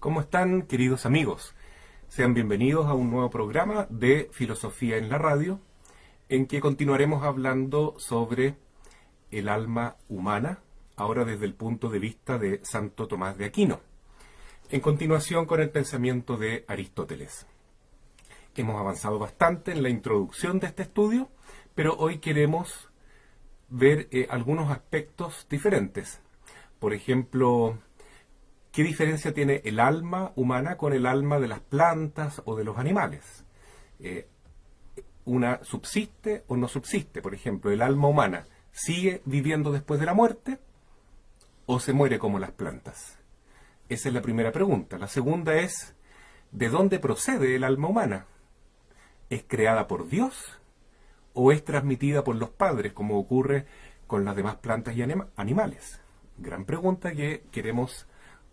¿Cómo están, queridos amigos? Sean bienvenidos a un nuevo programa de Filosofía en la Radio, en que continuaremos hablando sobre el alma humana, ahora desde el punto de vista de Santo Tomás de Aquino, en continuación con el pensamiento de Aristóteles. Hemos avanzado bastante en la introducción de este estudio, pero hoy queremos ver algunos aspectos diferentes. Por ejemplo, ¿qué diferencia tiene el alma humana con el alma de las plantas o de los animales? ¿Una subsiste o no subsiste? Por ejemplo, ¿el alma humana sigue viviendo después de la muerte o se muere como las plantas? Esa es la primera pregunta. La segunda es, ¿de dónde procede el alma humana? ¿Es creada por Dios o es transmitida por los padres, como ocurre con las demás plantas y animales? Gran pregunta que queremos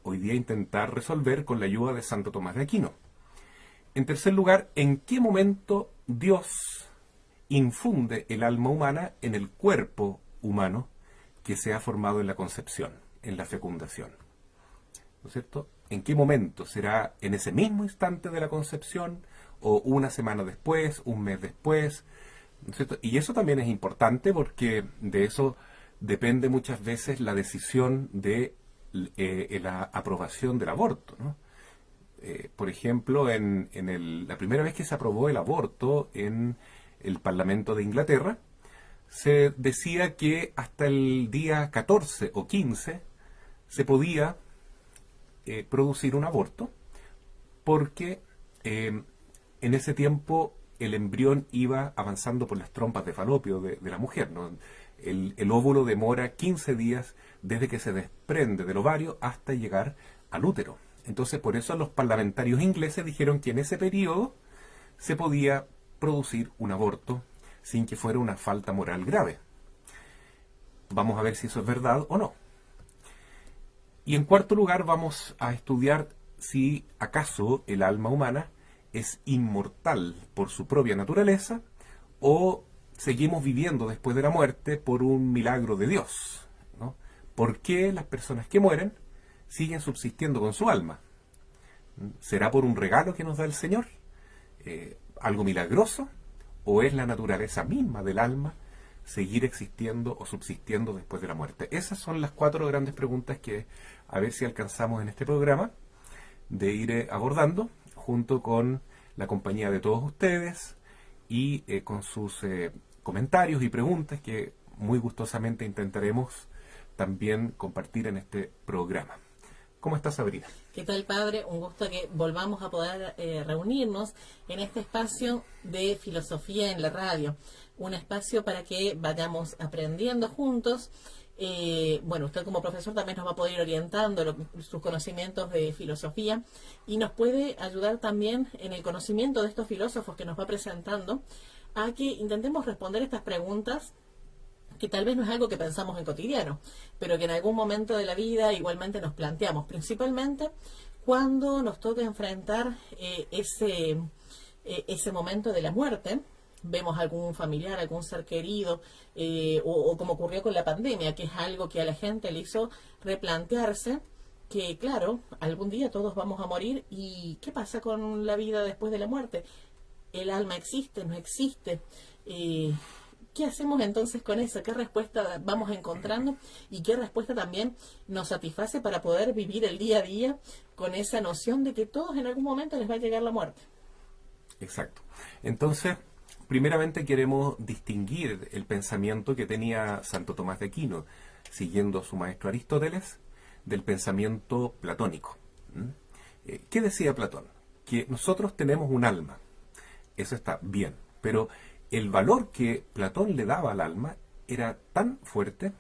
hoy día intentar resolver con la ayuda de Santo Tomás de Aquino. En tercer lugar, ¿en qué momento Dios infunde el alma humana en el cuerpo humano que se ha formado en la concepción, en la fecundación? ¿No es cierto? ¿En qué momento? ¿Será en ese mismo instante de la concepción o una semana después, un mes después? ¿No es cierto? Y eso también es importante porque de eso depende muchas veces la decisión de la aprobación del aborto, ¿no? Por ejemplo, la primera vez que se aprobó el aborto en el Parlamento de Inglaterra, se decía que hasta el día 14 o 15 se podía producir un aborto, porque en ese tiempo el embrión iba avanzando por las trompas de falopio de la mujer, ¿no? El óvulo demora 15 días desde que se desprende del ovario hasta llegar al útero. Entonces, por eso los parlamentarios ingleses dijeron que en ese periodo se podía producir un aborto sin que fuera una falta moral grave. Vamos a ver si eso es verdad o no. Y en cuarto lugar vamos a estudiar si acaso el alma humana es inmortal por su propia naturaleza o seguimos viviendo después de la muerte por un milagro de Dios, ¿no? ¿Por qué las personas que mueren siguen subsistiendo con su alma? ¿Será por un regalo que nos da el Señor? ¿Algo milagroso? ¿O es la naturaleza misma del alma seguir existiendo o subsistiendo después de la muerte? Esas son las 4 grandes preguntas que a ver si alcanzamos en este programa de ir abordando junto con la compañía de todos ustedes y con sus comentarios y preguntas que muy gustosamente intentaremos también compartir en este programa. ¿Cómo estás, Sabrina? ¿Qué tal, padre? Un gusto que volvamos a poder reunirnos en este espacio de filosofía en la radio. Un espacio para que vayamos aprendiendo juntos. Bueno, usted como profesor también nos va a poder ir orientando sus conocimientos de filosofía y nos puede ayudar también en el conocimiento de estos filósofos que nos va presentando a que intentemos responder estas preguntas que tal vez no es algo que pensamos en cotidiano, pero que en algún momento de la vida igualmente nos planteamos, principalmente cuando nos toca enfrentar ese momento de la muerte. Vemos algún familiar, algún ser querido, o como ocurrió con la pandemia, que es algo que a la gente le hizo replantearse que, claro, algún día todos vamos a morir, y ¿qué pasa con la vida después de la muerte? ¿El alma existe? ¿No existe? ¿Qué hacemos entonces con eso? ¿Qué respuesta vamos encontrando? ¿Y qué respuesta también nos satisface para poder vivir el día a día con esa noción de que todos en algún momento les va a llegar la muerte? Exacto. Entonces, primeramente queremos distinguir el pensamiento que tenía Santo Tomás de Aquino, siguiendo a su maestro Aristóteles, del pensamiento platónico. ¿Qué decía Platón? Que nosotros tenemos un alma. Eso está bien, pero el valor que Platón le daba al alma era tan fuerte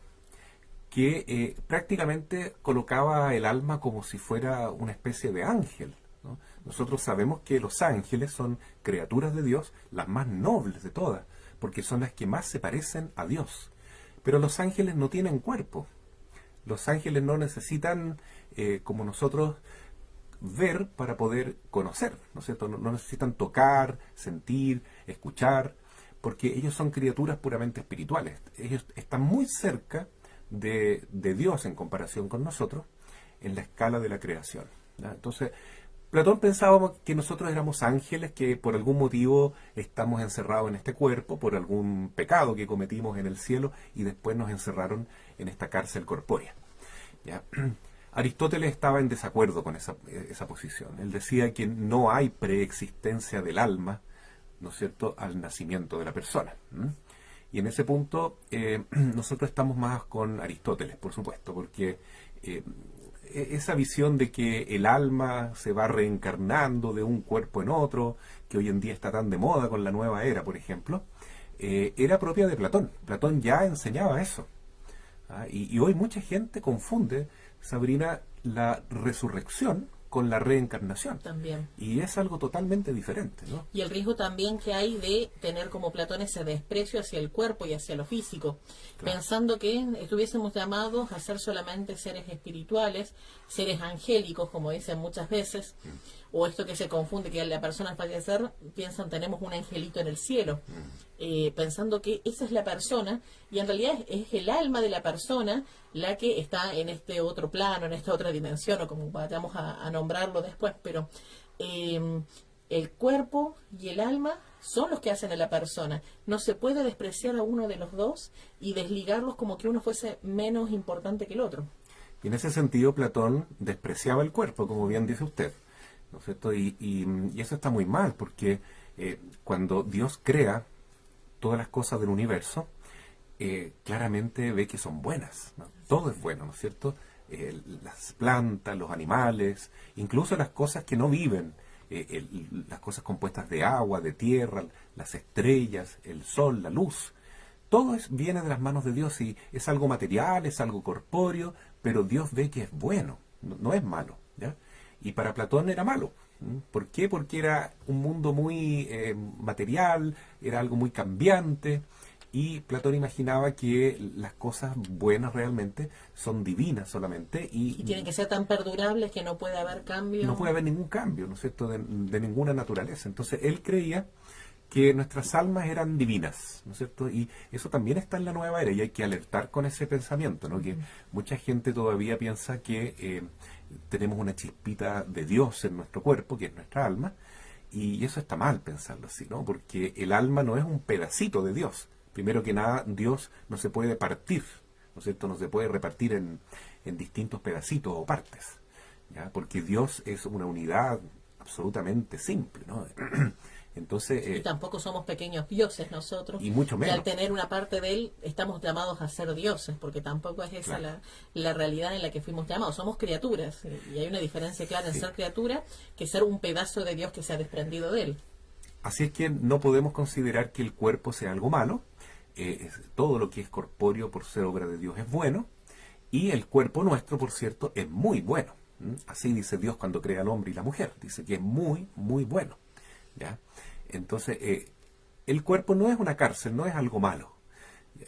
que prácticamente colocaba el alma como si fuera una especie de ángel, ¿no? Nosotros sabemos que los ángeles son criaturas de Dios, las más nobles de todas, porque son las que más se parecen a Dios. Pero los ángeles no tienen cuerpo. Los ángeles no necesitan, como nosotros, ver para poder conocer, ¿no es cierto? No necesitan tocar, sentir, escuchar, porque ellos son criaturas puramente espirituales. Ellos están muy cerca de Dios en comparación con nosotros en la escala de la creación. ¿ya? Entonces, Platón pensaba que nosotros éramos ángeles que por algún motivo estamos encerrados en este cuerpo, por algún pecado que cometimos en el cielo y después nos encerraron en esta cárcel corpórea. ¿Ya? Aristóteles estaba en desacuerdo con esa posición. Él decía que no hay preexistencia del alma, ¿no es cierto?, al nacimiento de la persona. Y en ese punto nosotros estamos más con Aristóteles, por supuesto, porque esa visión de que el alma se va reencarnando de un cuerpo en otro, que hoy en día está tan de moda con la nueva era, por ejemplo, era propia de Platón. Platón ya enseñaba eso. Y hoy mucha gente confunde, Sabrina, la resurrección con la reencarnación. También. Y es algo totalmente diferente, ¿no? Y el riesgo también que hay de tener como Platón ese desprecio hacia el cuerpo y hacia lo físico, Claro. pensando que estuviésemos llamados a ser solamente seres espirituales, seres angélicos, como dicen muchas veces, o esto que se confunde, que la persona al fallecer piensan tenemos un angelito en el cielo, pensando que esa es la persona, y en realidad es el alma de la persona la que está en este otro plano, en esta otra dimensión, o como vayamos a nombrarlo después, pero el cuerpo y el alma son los que hacen a la persona. No se puede despreciar a uno de los dos y desligarlos como que uno fuese menos importante que el otro. Y en ese sentido Platón despreciaba el cuerpo, como bien dice usted, ¿no es cierto? Y eso está muy mal, porque cuando Dios crea todas las cosas del universo, claramente ve que son buenas, ¿no? Todo es bueno, ¿no es cierto? Las plantas, los animales, incluso las cosas que no viven, las cosas compuestas de agua, de tierra, las estrellas, el sol, la luz. Todo viene de las manos de Dios y es algo material, es algo corpóreo, pero Dios ve que es bueno, no es malo, ¿ya? Y para Platón era malo. ¿Por qué? Porque era un mundo muy material, era algo muy cambiante, y Platón imaginaba que las cosas buenas realmente son divinas solamente Y tienen que ser tan perdurables que no puede haber cambio. no puede haber ningún cambio, ¿no es cierto?, de ninguna naturaleza. Entonces él creía que nuestras almas eran divinas, ¿no es cierto? Y eso también está en la nueva era y hay que alertar con ese pensamiento, ¿no? Que mucha gente todavía piensa que tenemos una chispita de Dios en nuestro cuerpo, que es nuestra alma, y eso está mal pensarlo así, ¿no? Porque el alma no es un pedacito de Dios. Primero que nada, Dios no se puede partir, ¿no es cierto? No se puede repartir en distintos pedacitos o partes, ¿ya? Porque Dios es una unidad absolutamente simple, ¿no? Entonces, Y tampoco somos pequeños dioses nosotros. y mucho Y menos. al tener una parte de él, estamos llamados a ser dioses, porque tampoco es esa Claro. la realidad en la que fuimos llamados. Somos criaturas, y hay una diferencia clara en Sí. ser criatura que ser un pedazo de Dios que se ha desprendido de él. Así es que no podemos considerar que el cuerpo sea algo malo. Todo lo que es corpóreo por ser obra de Dios es bueno. Y el cuerpo nuestro, por cierto, es muy bueno. Así dice Dios cuando crea al hombre y la mujer. Dice que es muy, muy bueno, ¿ya? Entonces, el cuerpo no es una cárcel, no es algo malo.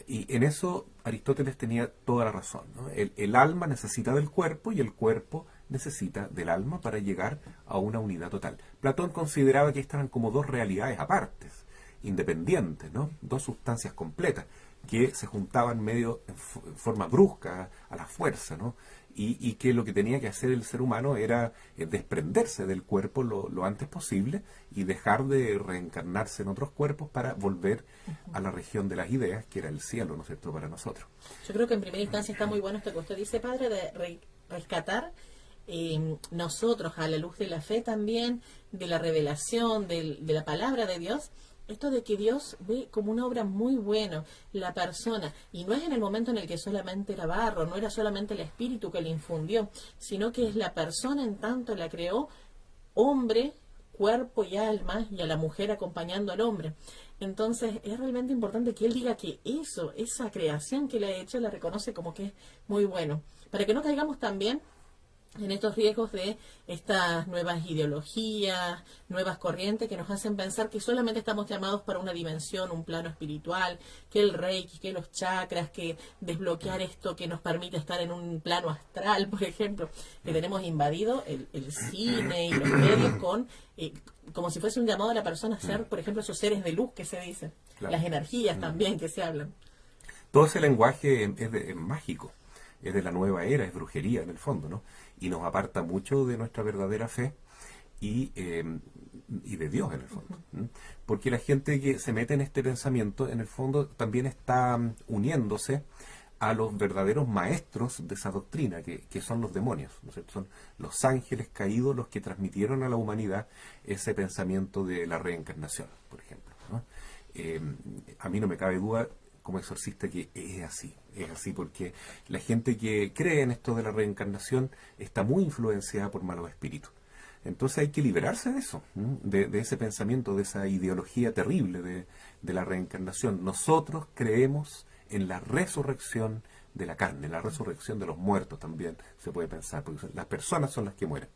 Y en eso Aristóteles tenía toda la razón, ¿no? El alma necesita del cuerpo y el cuerpo necesita del alma para llegar a una unidad total. Platón consideraba que estaban como dos realidades apartes, independientes, ¿no? Dos sustancias completas que se juntaban medio en forma brusca, a la fuerza, ¿no? Y que lo que tenía que hacer el ser humano era desprenderse del cuerpo lo antes posible y dejar de reencarnarse en otros cuerpos para volver a la región de las ideas, que era el cielo, ¿no es cierto?, para nosotros. Yo creo que en primera instancia está muy bueno esto que usted dice, padre, de rescatar nosotros a la luz de la fe también, de la revelación, de la palabra de Dios, esto de que Dios ve como una obra muy buena la persona, y no es en el momento en el que solamente era barro, no era solamente el espíritu que le infundió, sino que es la persona en tanto la creó hombre, cuerpo y alma, y a la mujer acompañando al hombre. Entonces es realmente importante que él diga que eso, esa creación que le ha hecho, la reconoce como que es muy bueno, para que no caigamos también en estos riesgos de estas nuevas ideologías, nuevas corrientes que nos hacen pensar que solamente estamos llamados para una dimensión, un plano espiritual, que el reiki, que los chakras, que desbloquear esto que nos permite estar en un plano astral, por ejemplo, que tenemos invadido el cine y los medios con como si fuese un llamado a la persona a ser, por ejemplo, esos seres de luz que se dicen, Claro. las energías también que se hablan. Todo ese lenguaje es mágico. es de la nueva era, es brujería en el fondo, ¿no? Y nos aparta mucho de nuestra verdadera fe y de Dios en el fondo. Porque la gente que se mete en este pensamiento, en el fondo también está uniéndose a los verdaderos maestros de esa doctrina, que son los demonios, ¿no es cierto? Son los ángeles caídos los que transmitieron a la humanidad ese pensamiento de la reencarnación, por ejemplo, ¿no? A mí no me cabe duda, como exorcista, que es así porque la gente que cree en esto de la reencarnación está muy influenciada por malos espíritus. Entonces hay que liberarse de eso, de ese pensamiento, de esa ideología terrible de la reencarnación. Nosotros creemos en la resurrección de la carne, la resurrección de los muertos también se puede pensar, porque las personas son las que mueren.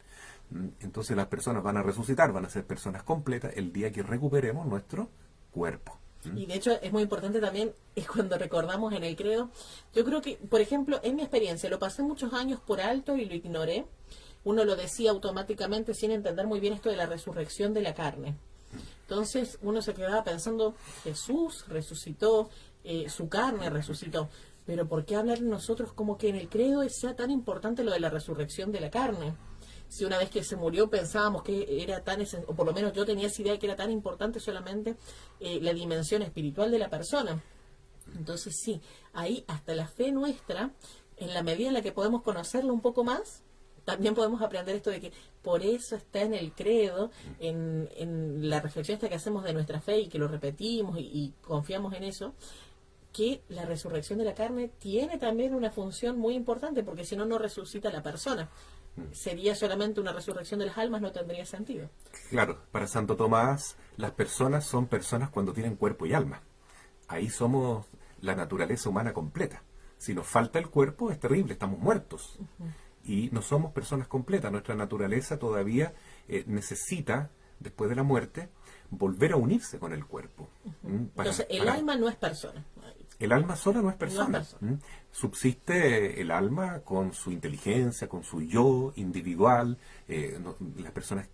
Entonces las personas van a resucitar, van a ser personas completas el día que recuperemos nuestro cuerpo. Y de hecho es muy importante también, es cuando recordamos en el credo, yo creo que, por ejemplo, en mi experiencia, lo pasé muchos años por alto y lo ignoré. Uno lo decía automáticamente sin entender muy bien esto de la resurrección de la carne. Entonces uno se quedaba pensando, Jesús resucitó, su carne resucitó, pero ¿por qué hablar nosotros como que en el credo sea tan importante lo de la resurrección de la carne? Si una vez que se murió pensábamos que era tan, o por lo menos yo tenía esa idea de que era tan importante solamente la dimensión espiritual de la persona. Entonces sí, ahí hasta la fe nuestra, en la medida en la que podemos conocerlo un poco más, también podemos aprender esto de que por eso está en el credo, en la reflexión esta que hacemos de nuestra fe y que lo repetimos y confiamos en eso, que la resurrección de la carne tiene también una función muy importante, porque si no, no resucita la persona. Sería solamente una resurrección de las almas, no tendría sentido. Claro, para Santo Tomás, las personas son personas cuando tienen cuerpo y alma. Ahí somos la naturaleza humana completa. Si nos falta el cuerpo, es terrible, estamos muertos. Y no somos personas completas. Nuestra naturaleza todavía necesita, después de la muerte, volver a unirse con el cuerpo. Entonces, el alma no es persona. El alma sola no es persona. No es persona. Subsiste el alma con su inteligencia, con su yo individual. Las personas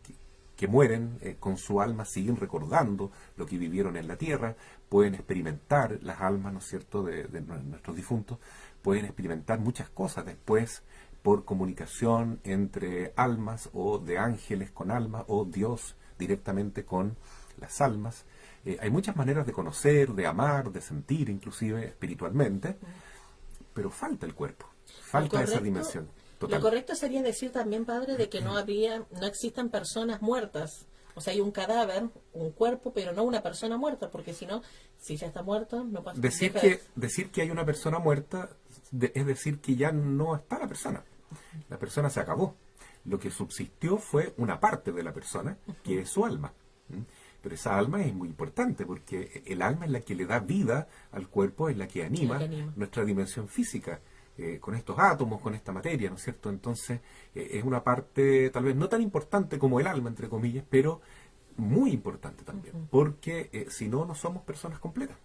que mueren con su alma siguen recordando lo que vivieron en la tierra, pueden experimentar las almas, ¿no es cierto?, de nuestros difuntos, pueden experimentar muchas cosas después por comunicación entre almas o de ángeles con almas o Dios directamente con las almas. Hay muchas maneras de conocer, de amar, de sentir, inclusive espiritualmente, pero falta el cuerpo, falta esa dimensión total. Lo correcto sería decir también, padre, de que no existan personas muertas. O sea, hay un cadáver, un cuerpo, pero no una persona muerta, porque si no, si ya está muerto, no pasa nada. Decir que hay una persona muerta es decir que ya no está la persona. La persona se acabó. Lo que subsistió fue una parte de la persona, que es su alma. Pero esa alma es muy importante, porque el alma es la que le da vida al cuerpo, es la que anima nuestra dimensión física, con estos átomos, con esta materia, ¿no es cierto? Entonces, es una parte tal vez no tan importante como el alma, entre comillas, pero muy importante también, porque si no, no somos personas completas.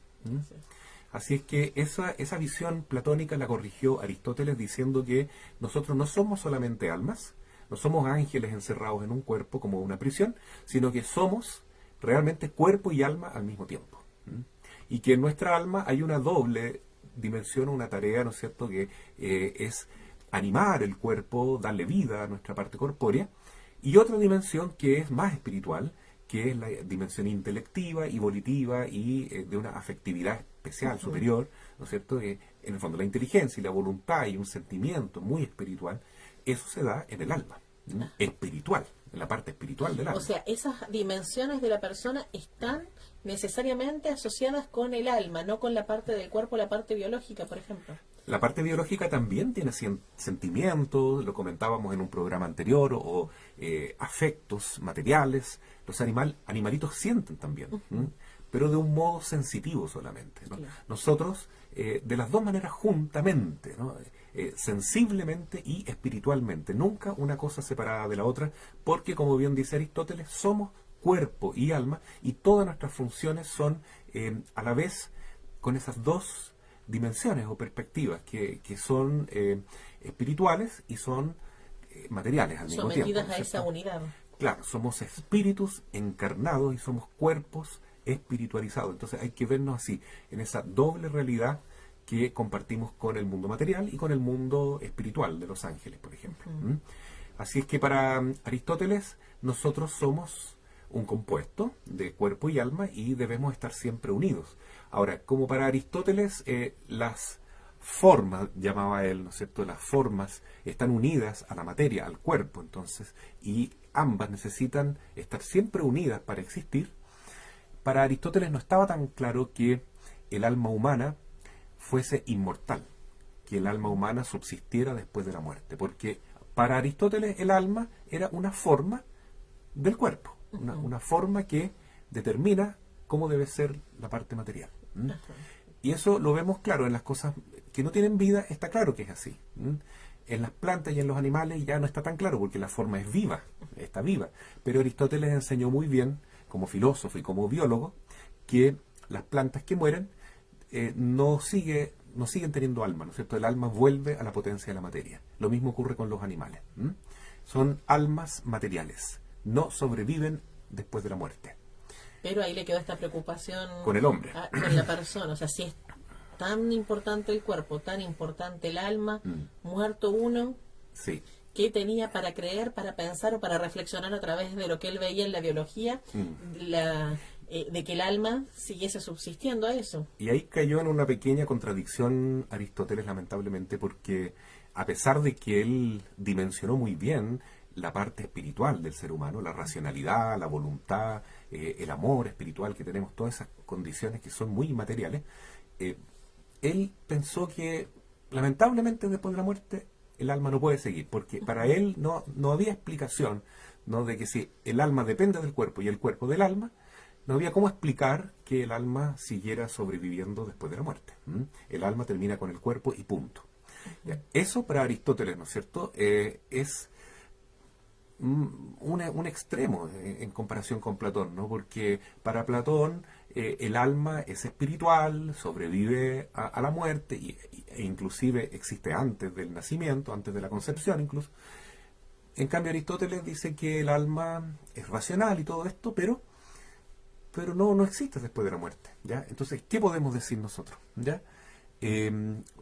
Así es que esa visión platónica la corrigió Aristóteles diciendo que nosotros no somos solamente almas, no somos ángeles encerrados en un cuerpo como una prisión, sino que somos realmente cuerpo y alma al mismo tiempo. Y que en nuestra alma hay una doble dimensión, una tarea, ¿no es cierto?, que es animar el cuerpo, darle vida a nuestra parte corpórea, y otra dimensión que es más espiritual, que es la dimensión intelectiva y volitiva y de una afectividad especial, superior, ¿no es cierto?, en el fondo la inteligencia y la voluntad y un sentimiento muy espiritual, eso se da en el alma, espiritual, en la parte espiritual del alma. O sea, esas dimensiones de la persona están necesariamente asociadas con el alma, no con la parte del cuerpo, la parte biológica, por ejemplo. La parte biológica también tiene sentimientos, lo comentábamos en un programa anterior, o afectos materiales. Los animalitos sienten también, pero de un modo sensitivo solamente, ¿no? Claro. Nosotros, de las dos maneras juntamente, ¿no? Sensiblemente y espiritualmente, nunca una cosa separada de la otra, porque como bien dice Aristóteles, somos cuerpo y alma, y todas nuestras funciones son a la vez con esas dos dimensiones o perspectivas que son espirituales y son materiales al mismo tiempo. Sometidas a esa unidad. Claro, somos espíritus encarnados y somos cuerpos espiritualizados. Entonces hay que vernos así, en esa doble realidad que compartimos con el mundo material y con el mundo espiritual de los ángeles, por ejemplo. ¿Mm? Así es que para Aristóteles nosotros somos un compuesto de cuerpo y alma y debemos estar siempre unidos. Ahora, como para Aristóteles las formas, llamaba él, ¿no es cierto?, las formas están unidas a la materia, al cuerpo, entonces, y ambas necesitan estar siempre unidas para existir. Para Aristóteles no estaba tan claro que el alma humana fuese inmortal, que el alma humana subsistiera después de la muerte, porque para Aristóteles el alma era una forma del cuerpo, una forma que determina cómo debe ser la parte material. ¿Mm? Y eso lo vemos claro en las cosas que no tienen vida, está claro que es así. ¿Mm? En las plantas y en los animales ya no está tan claro porque la forma es viva, está viva. Pero Aristóteles enseñó muy bien, como filósofo y como biólogo, que las plantas que mueren no siguen teniendo alma, ¿no es cierto? El alma vuelve a la potencia de la materia. Lo mismo ocurre con los animales. ¿Mm? Son almas materiales, no sobreviven después de la muerte. Pero ahí le quedó esta preocupación con el hombre, con la persona. O sea, si es tan importante el cuerpo, tan importante el alma, muerto uno, sí. ¿Qué tenía para creer, para pensar o para reflexionar a través de lo que él veía en la biología, de que el alma siguiese subsistiendo a eso? Y ahí cayó en una pequeña contradicción Aristóteles, lamentablemente, porque a pesar de que él dimensionó muy bien la parte espiritual del ser humano, la racionalidad, la voluntad, el amor espiritual que tenemos, todas esas condiciones que son muy inmateriales, él pensó que lamentablemente después de la muerte el alma no puede seguir, porque para él no había explicación, ¿no?, de que si el alma depende del cuerpo y el cuerpo del alma, no había cómo explicar que el alma siguiera sobreviviendo después de la muerte. El alma termina con el cuerpo y punto. Ya, eso para Aristóteles, ¿no es cierto?, es un extremo en comparación con Platón, ¿no? Porque para Platón el alma es espiritual, sobrevive a la muerte e inclusive existe antes del nacimiento, antes de la concepción incluso. En cambio Aristóteles dice que el alma es racional y todo esto, pero no existe después de la muerte, ¿ya? Entonces, ¿qué podemos decir nosotros? ¿Ya?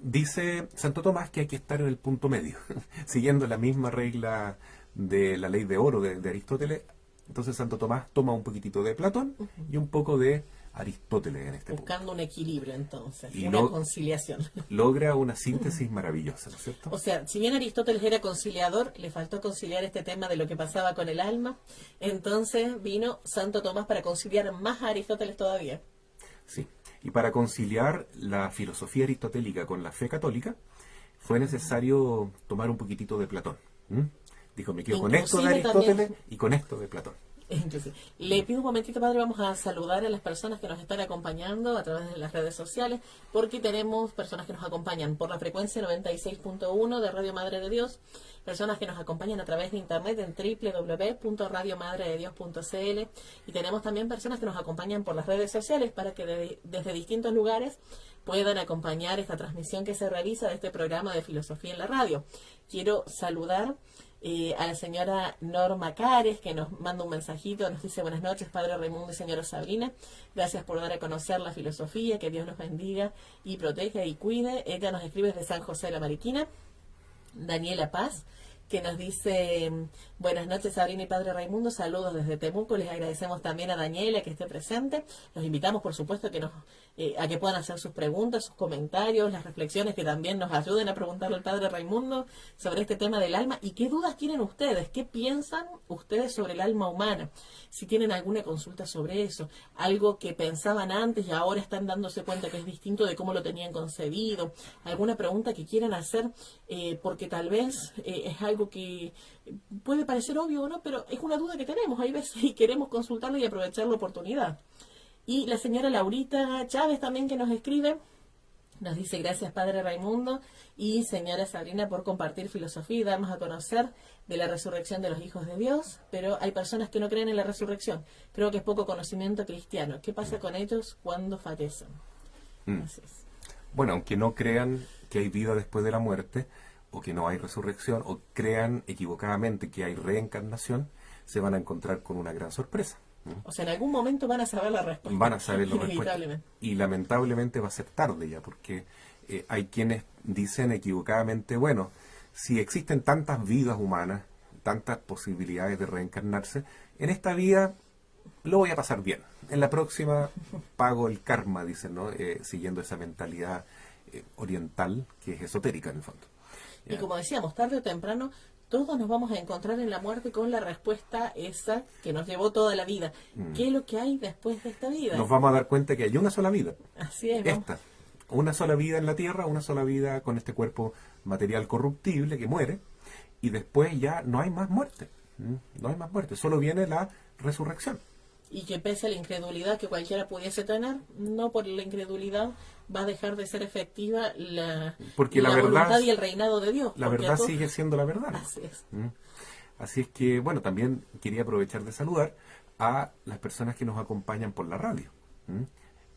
Dice Santo Tomás que hay que estar en el punto medio, siguiendo la misma regla de la ley de oro de Aristóteles. Entonces Santo Tomás toma un poquitito de Platón y un poco de Aristóteles en este buscando punto. Un equilibrio entonces, y una conciliación. Logra una síntesis maravillosa, ¿no es cierto? O sea, si bien Aristóteles era conciliador, le faltó conciliar este tema de lo que pasaba con el alma, entonces vino Santo Tomás para conciliar más a Aristóteles todavía. Sí, y para conciliar la filosofía aristotélica con la fe católica fue necesario tomar un poquitito de Platón. Dijo, me quedo con esto de Aristóteles y con esto de Platón. Inclusive. Le pido un momentito, padre, vamos a saludar a las personas que nos están acompañando a través de las redes sociales, porque tenemos personas que nos acompañan por la frecuencia 96.1 de Radio Madre de Dios, personas que nos acompañan a través de internet en www.radiomadrededios.cl, y tenemos también personas que nos acompañan por las redes sociales para que desde distintos lugares puedan acompañar esta transmisión que se realiza de este programa de Filosofía en la Radio. Quiero saludar a la señora Norma Cares, que nos manda un mensajito, nos dice: buenas noches, padre Raimundo y señora Sabrina, gracias por dar a conocer la filosofía, que Dios los bendiga y proteja y cuide. Ella nos escribe desde San José de la Mariquina. Daniela Paz, que nos dice: buenas noches, Sabrina y padre Raimundo, saludos desde Temuco. Les agradecemos también a Daniela que esté presente. Los invitamos, por supuesto, a que puedan hacer sus preguntas, sus comentarios, las reflexiones, que también nos ayuden a preguntarle al padre Raimundo sobre este tema del alma. ¿Y qué dudas tienen ustedes? ¿Qué piensan ustedes sobre el alma humana? Si tienen alguna consulta sobre eso, algo que pensaban antes y ahora están dándose cuenta que es distinto de cómo lo tenían concebido, alguna pregunta que quieran hacer, porque tal vez es algo que puede parecer obvio o no, pero es una duda que tenemos, hay veces, y queremos consultarlo y aprovechar la oportunidad. Y la señora Laurita Chávez también, que nos escribe, nos dice: gracias, padre Raimundo y señora Sabrina, por compartir filosofía y darnos a conocer de la resurrección de los hijos de Dios. Pero hay personas que no creen en la resurrección. Creo que es poco conocimiento cristiano. ¿Qué pasa con ellos cuando fallecen? Así es. Bueno, aunque no crean que hay vida después de la muerte, o que no hay resurrección, o crean equivocadamente que hay reencarnación, se van a encontrar con una gran sorpresa. O sea, en algún momento van a saber la respuesta. Van a saber la respuesta. Inevitablemente. Y lamentablemente va a ser tarde ya, porque hay quienes dicen equivocadamente, bueno, si existen tantas vidas humanas, tantas posibilidades de reencarnarse, en esta vida lo voy a pasar bien. En la próxima pago el karma, dicen, ¿no? Siguiendo esa mentalidad oriental que es esotérica en el fondo. Y como decíamos, tarde o temprano, todos nos vamos a encontrar en la muerte con la respuesta esa que nos llevó toda la vida. ¿Qué es lo que hay después de esta vida? Nos vamos a dar cuenta que hay una sola vida. Así es. Esta. Una sola vida en la Tierra, una sola vida con este cuerpo material corruptible que muere, y después ya no hay más muerte. No hay más muerte, solo viene la resurrección. Y que pese a la incredulidad que cualquiera pudiese tener, no por la incredulidad va a dejar de ser efectiva porque la voluntad verdad, y el reinado de Dios. La verdad sigue siendo la verdad. Así es. Así es que, bueno, también quería aprovechar de saludar a las personas que nos acompañan por la radio,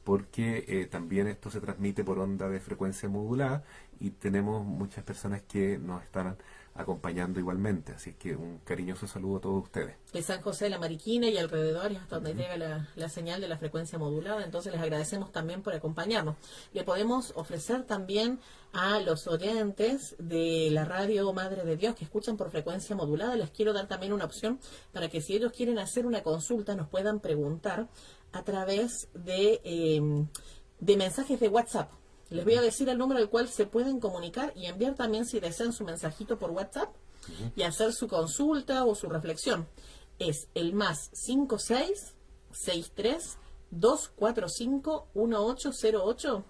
porque también esto se transmite por onda de frecuencia modulada y tenemos muchas personas que nos están acompañando igualmente, así que un cariñoso saludo a todos ustedes. De San José de la Mariquina y alrededores hasta donde llega la señal de la frecuencia modulada, entonces les agradecemos también por acompañarnos. Le podemos ofrecer también a los oyentes de la radio Madre de Dios que escuchan por frecuencia modulada, les quiero dar también una opción para que si ellos quieren hacer una consulta nos puedan preguntar a través de mensajes de WhatsApp. Les voy a decir el número al cual se pueden comunicar y enviar también si desean su mensajito por WhatsApp y hacer su consulta o su reflexión. Es el más 5663-245-1808.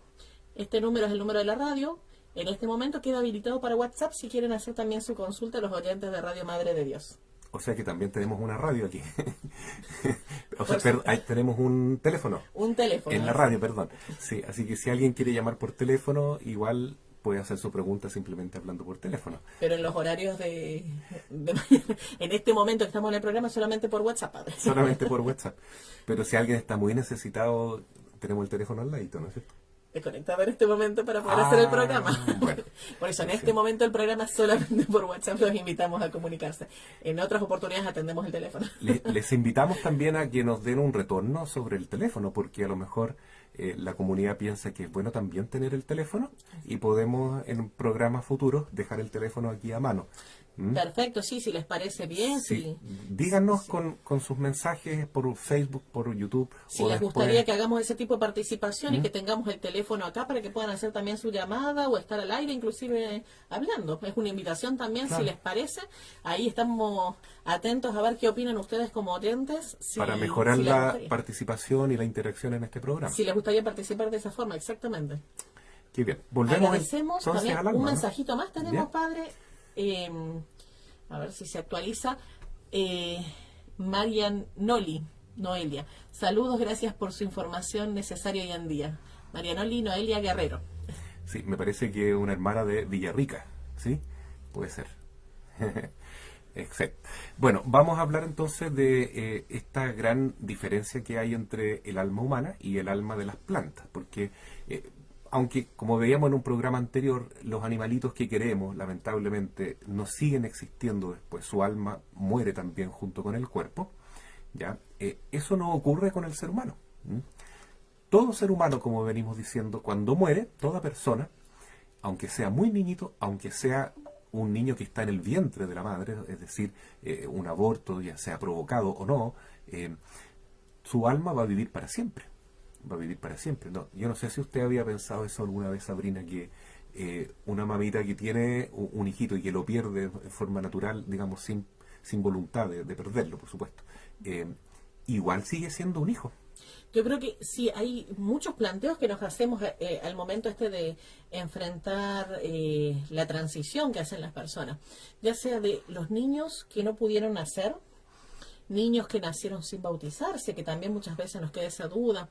Este número es el número de la radio. En este momento queda habilitado para WhatsApp si quieren hacer también su consulta a los oyentes de Radio Madre de Dios. O sea que también tenemos una radio aquí. O sea, ahí tenemos un teléfono. Un teléfono. En la radio, perdón. Sí, así que si alguien quiere llamar por teléfono, igual puede hacer su pregunta simplemente hablando por teléfono. Pero en los horarios de en este momento que estamos en el programa, solamente por WhatsApp, padre. Solamente por WhatsApp. Pero si alguien está muy necesitado, tenemos el teléfono al ladito, ¿no es cierto? Conectado en este momento para poder hacer el programa. Bueno, por eso en este momento el programa es solamente por WhatsApp, los invitamos a comunicarse. En otras oportunidades atendemos el teléfono. Les invitamos también a que nos den un retorno sobre el teléfono, porque a lo mejor la comunidad piensa que es bueno también tener el teléfono y podemos en programas futuros dejar el teléfono aquí a mano. Perfecto, sí, si les parece bien. Sí. Sí. Díganos con sus mensajes por Facebook, por YouTube. Si les gustaría que hagamos ese tipo de participación y que tengamos el teléfono acá para que puedan hacer también su llamada o estar al aire, inclusive hablando. Es una invitación también, claro. Si les parece. Ahí estamos atentos a ver qué opinan ustedes como oyentes. Para mejorar la participación y la interacción en este programa. Si les gustaría participar de esa forma, exactamente. Qué bien. Volvemos Agradecemos entonces también al alma, un mensajito más. Tenemos, ¿ya? Padre... a ver si se actualiza. Marianoli, Noelia. Saludos, gracias por su información necesaria hoy en día. Marianoli Noelia Guerrero. Sí, me parece que una hermana de Villarrica, ¿sí? Puede ser. Exacto. Bueno, vamos a hablar entonces de esta gran diferencia que hay entre el alma humana y el alma de las plantas, porque aunque, como veíamos en un programa anterior, los animalitos que queremos, lamentablemente, no siguen existiendo después. Su alma muere también junto con el cuerpo. ¿Ya? Eso no ocurre con el ser humano. Todo ser humano, como venimos diciendo, cuando muere, toda persona, aunque sea muy niñito, aunque sea un niño que está en el vientre de la madre, es decir, un aborto, ya sea provocado o no, su alma va a vivir para siempre. Va a vivir para siempre. No, yo no sé si usted había pensado eso alguna vez, Sabrina, que una mamita que tiene un hijito y que lo pierde de forma natural, digamos, sin voluntad de perderlo, por supuesto, igual sigue siendo un hijo. Yo creo que sí, hay muchos planteos que nos hacemos al momento de enfrentar la transición que hacen las personas, ya sea de los niños que no pudieron nacer, niños que nacieron sin bautizarse, que también muchas veces nos queda esa duda,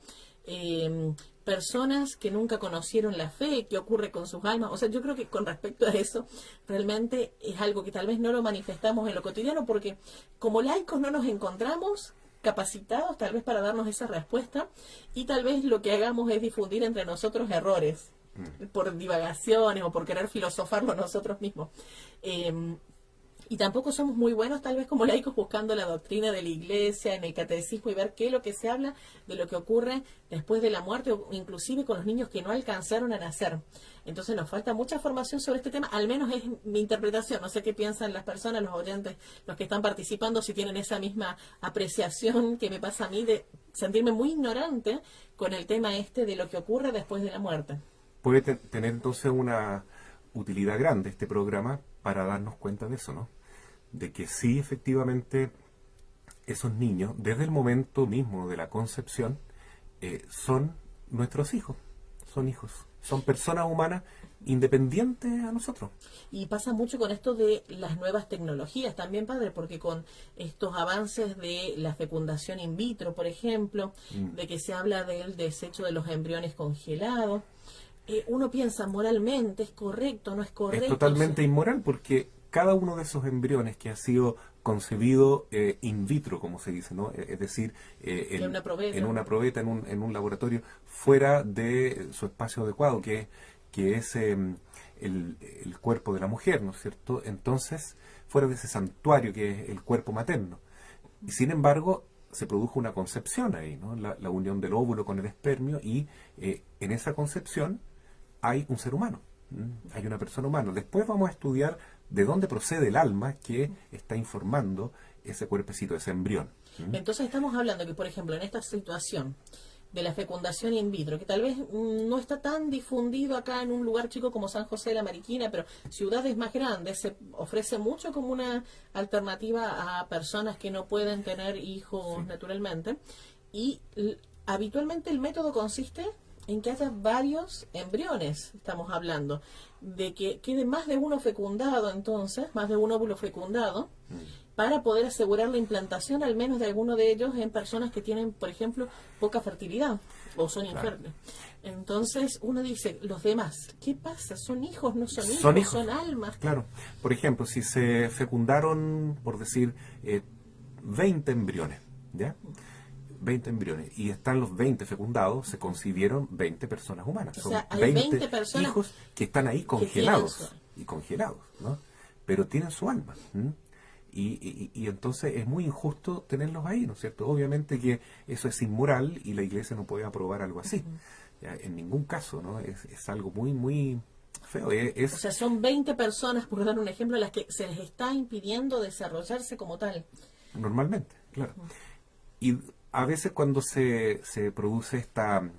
personas que nunca conocieron la fe, qué ocurre con sus almas. O sea, yo creo que con respecto a eso, realmente es algo que tal vez no lo manifestamos en lo cotidiano, porque como laicos no nos encontramos capacitados tal vez para darnos esa respuesta, y tal vez lo que hagamos es difundir entre nosotros errores, por divagaciones o por querer filosofarlo nosotros mismos. Y tampoco somos muy buenos, tal vez como laicos, buscando la doctrina de la iglesia, en el catecismo, y ver qué es lo que se habla de lo que ocurre después de la muerte, o inclusive con los niños que no alcanzaron a nacer. Entonces nos falta mucha formación sobre este tema, al menos es mi interpretación. No sé qué piensan las personas, los oyentes, los que están participando, si tienen esa misma apreciación que me pasa a mí de sentirme muy ignorante con el tema este de lo que ocurre después de la muerte. Puede tener entonces una utilidad grande este programa para darnos cuenta de eso, ¿no? De que sí, efectivamente, esos niños, desde el momento mismo de la concepción, son nuestros hijos, son personas humanas independientes a nosotros. Y pasa mucho con esto de las nuevas tecnologías también, padre, porque con estos avances de la fecundación in vitro, por ejemplo, de que se habla del desecho de los embriones congelados, uno piensa moralmente, ¿es correcto, no es correcto? Es totalmente inmoral porque cada uno de esos embriones que ha sido concebido in vitro, como se dice, ¿no? Es decir, En una probeta. en un laboratorio, fuera de su espacio adecuado, que es el cuerpo de la mujer, ¿no es cierto? Entonces, fuera de ese santuario que es el cuerpo materno. Y sin embargo, se produjo una concepción ahí, ¿no? La unión del óvulo con el espermio, y en esa concepción hay un ser humano, hay una persona humana. Después vamos a estudiar de dónde procede el alma que está informando ese cuerpecito, ese embrión. Entonces estamos hablando que, por ejemplo, en esta situación de la fecundación in vitro, que tal vez no está tan difundido acá en un lugar chico como San José de la Mariquina, pero ciudades más grandes se ofrece mucho como una alternativa a personas que no pueden tener hijos naturalmente. Y habitualmente el método consiste en que haya varios embriones, estamos hablando, de que quede más de uno fecundado, entonces, más de un óvulo fecundado, para poder asegurar la implantación al menos de alguno de ellos en personas que tienen, por ejemplo, poca fertilidad o son infértiles. Entonces uno dice, los demás, ¿qué pasa? ¿Son hijos? ¿No son hijos? ¿Son almas? Claro. Por ejemplo, si se fecundaron, por decir, 20 embriones, ¿ya? 20 embriones, y están los 20 fecundados, se concibieron 20 personas humanas. O sea, son hay 20 personas hijos que están ahí congelados, ¿no? Pero tienen su alma. Y entonces es muy injusto tenerlos ahí, ¿no es cierto? Obviamente que eso es inmoral y la iglesia no puede aprobar algo así. Ya, en ningún caso, ¿no? Es algo muy, muy feo. O sea, son 20 personas, por dar un ejemplo, a las que se les está impidiendo desarrollarse como tal. Normalmente, claro. Y a veces cuando se produce esta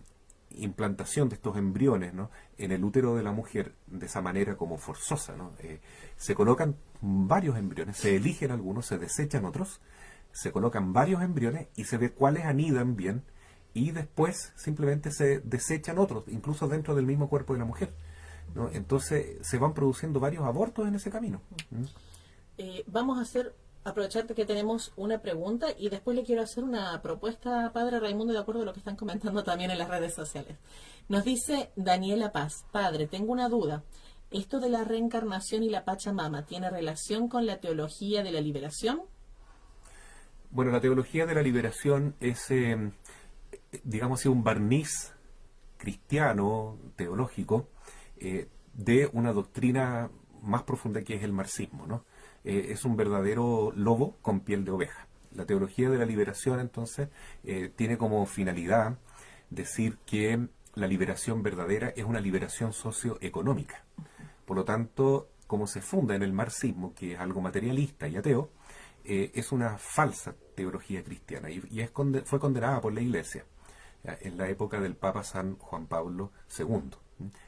implantación de estos embriones, ¿no?, en el útero de la mujer de esa manera como forzosa, ¿no? Se colocan varios embriones, se eligen algunos, se desechan otros, se colocan varios embriones y se ve cuáles anidan bien, y después simplemente se desechan otros, incluso dentro del mismo cuerpo de la mujer, ¿no? Entonces se van produciendo varios abortos en ese camino. Vamos a aprovecharte que tenemos una pregunta y después le quiero hacer una propuesta, padre Raimundo, de acuerdo a lo que están comentando también en las redes sociales. Nos dice Daniela Paz: padre, tengo una duda. ¿Esto de la reencarnación y la Pachamama tiene relación con la teología de la liberación? Bueno, la teología de la liberación es, digamos así, un barniz cristiano, teológico, de una doctrina más profunda que es el marxismo, ¿no? Es un verdadero lobo con piel de oveja. La teología de la liberación, entonces, tiene como finalidad decir que la liberación verdadera es una liberación socioeconómica. Por lo tanto, como se funda en el marxismo, que es algo materialista y ateo, es una falsa teología cristiana y fue condenada por la Iglesia en la época del Papa San Juan Pablo II.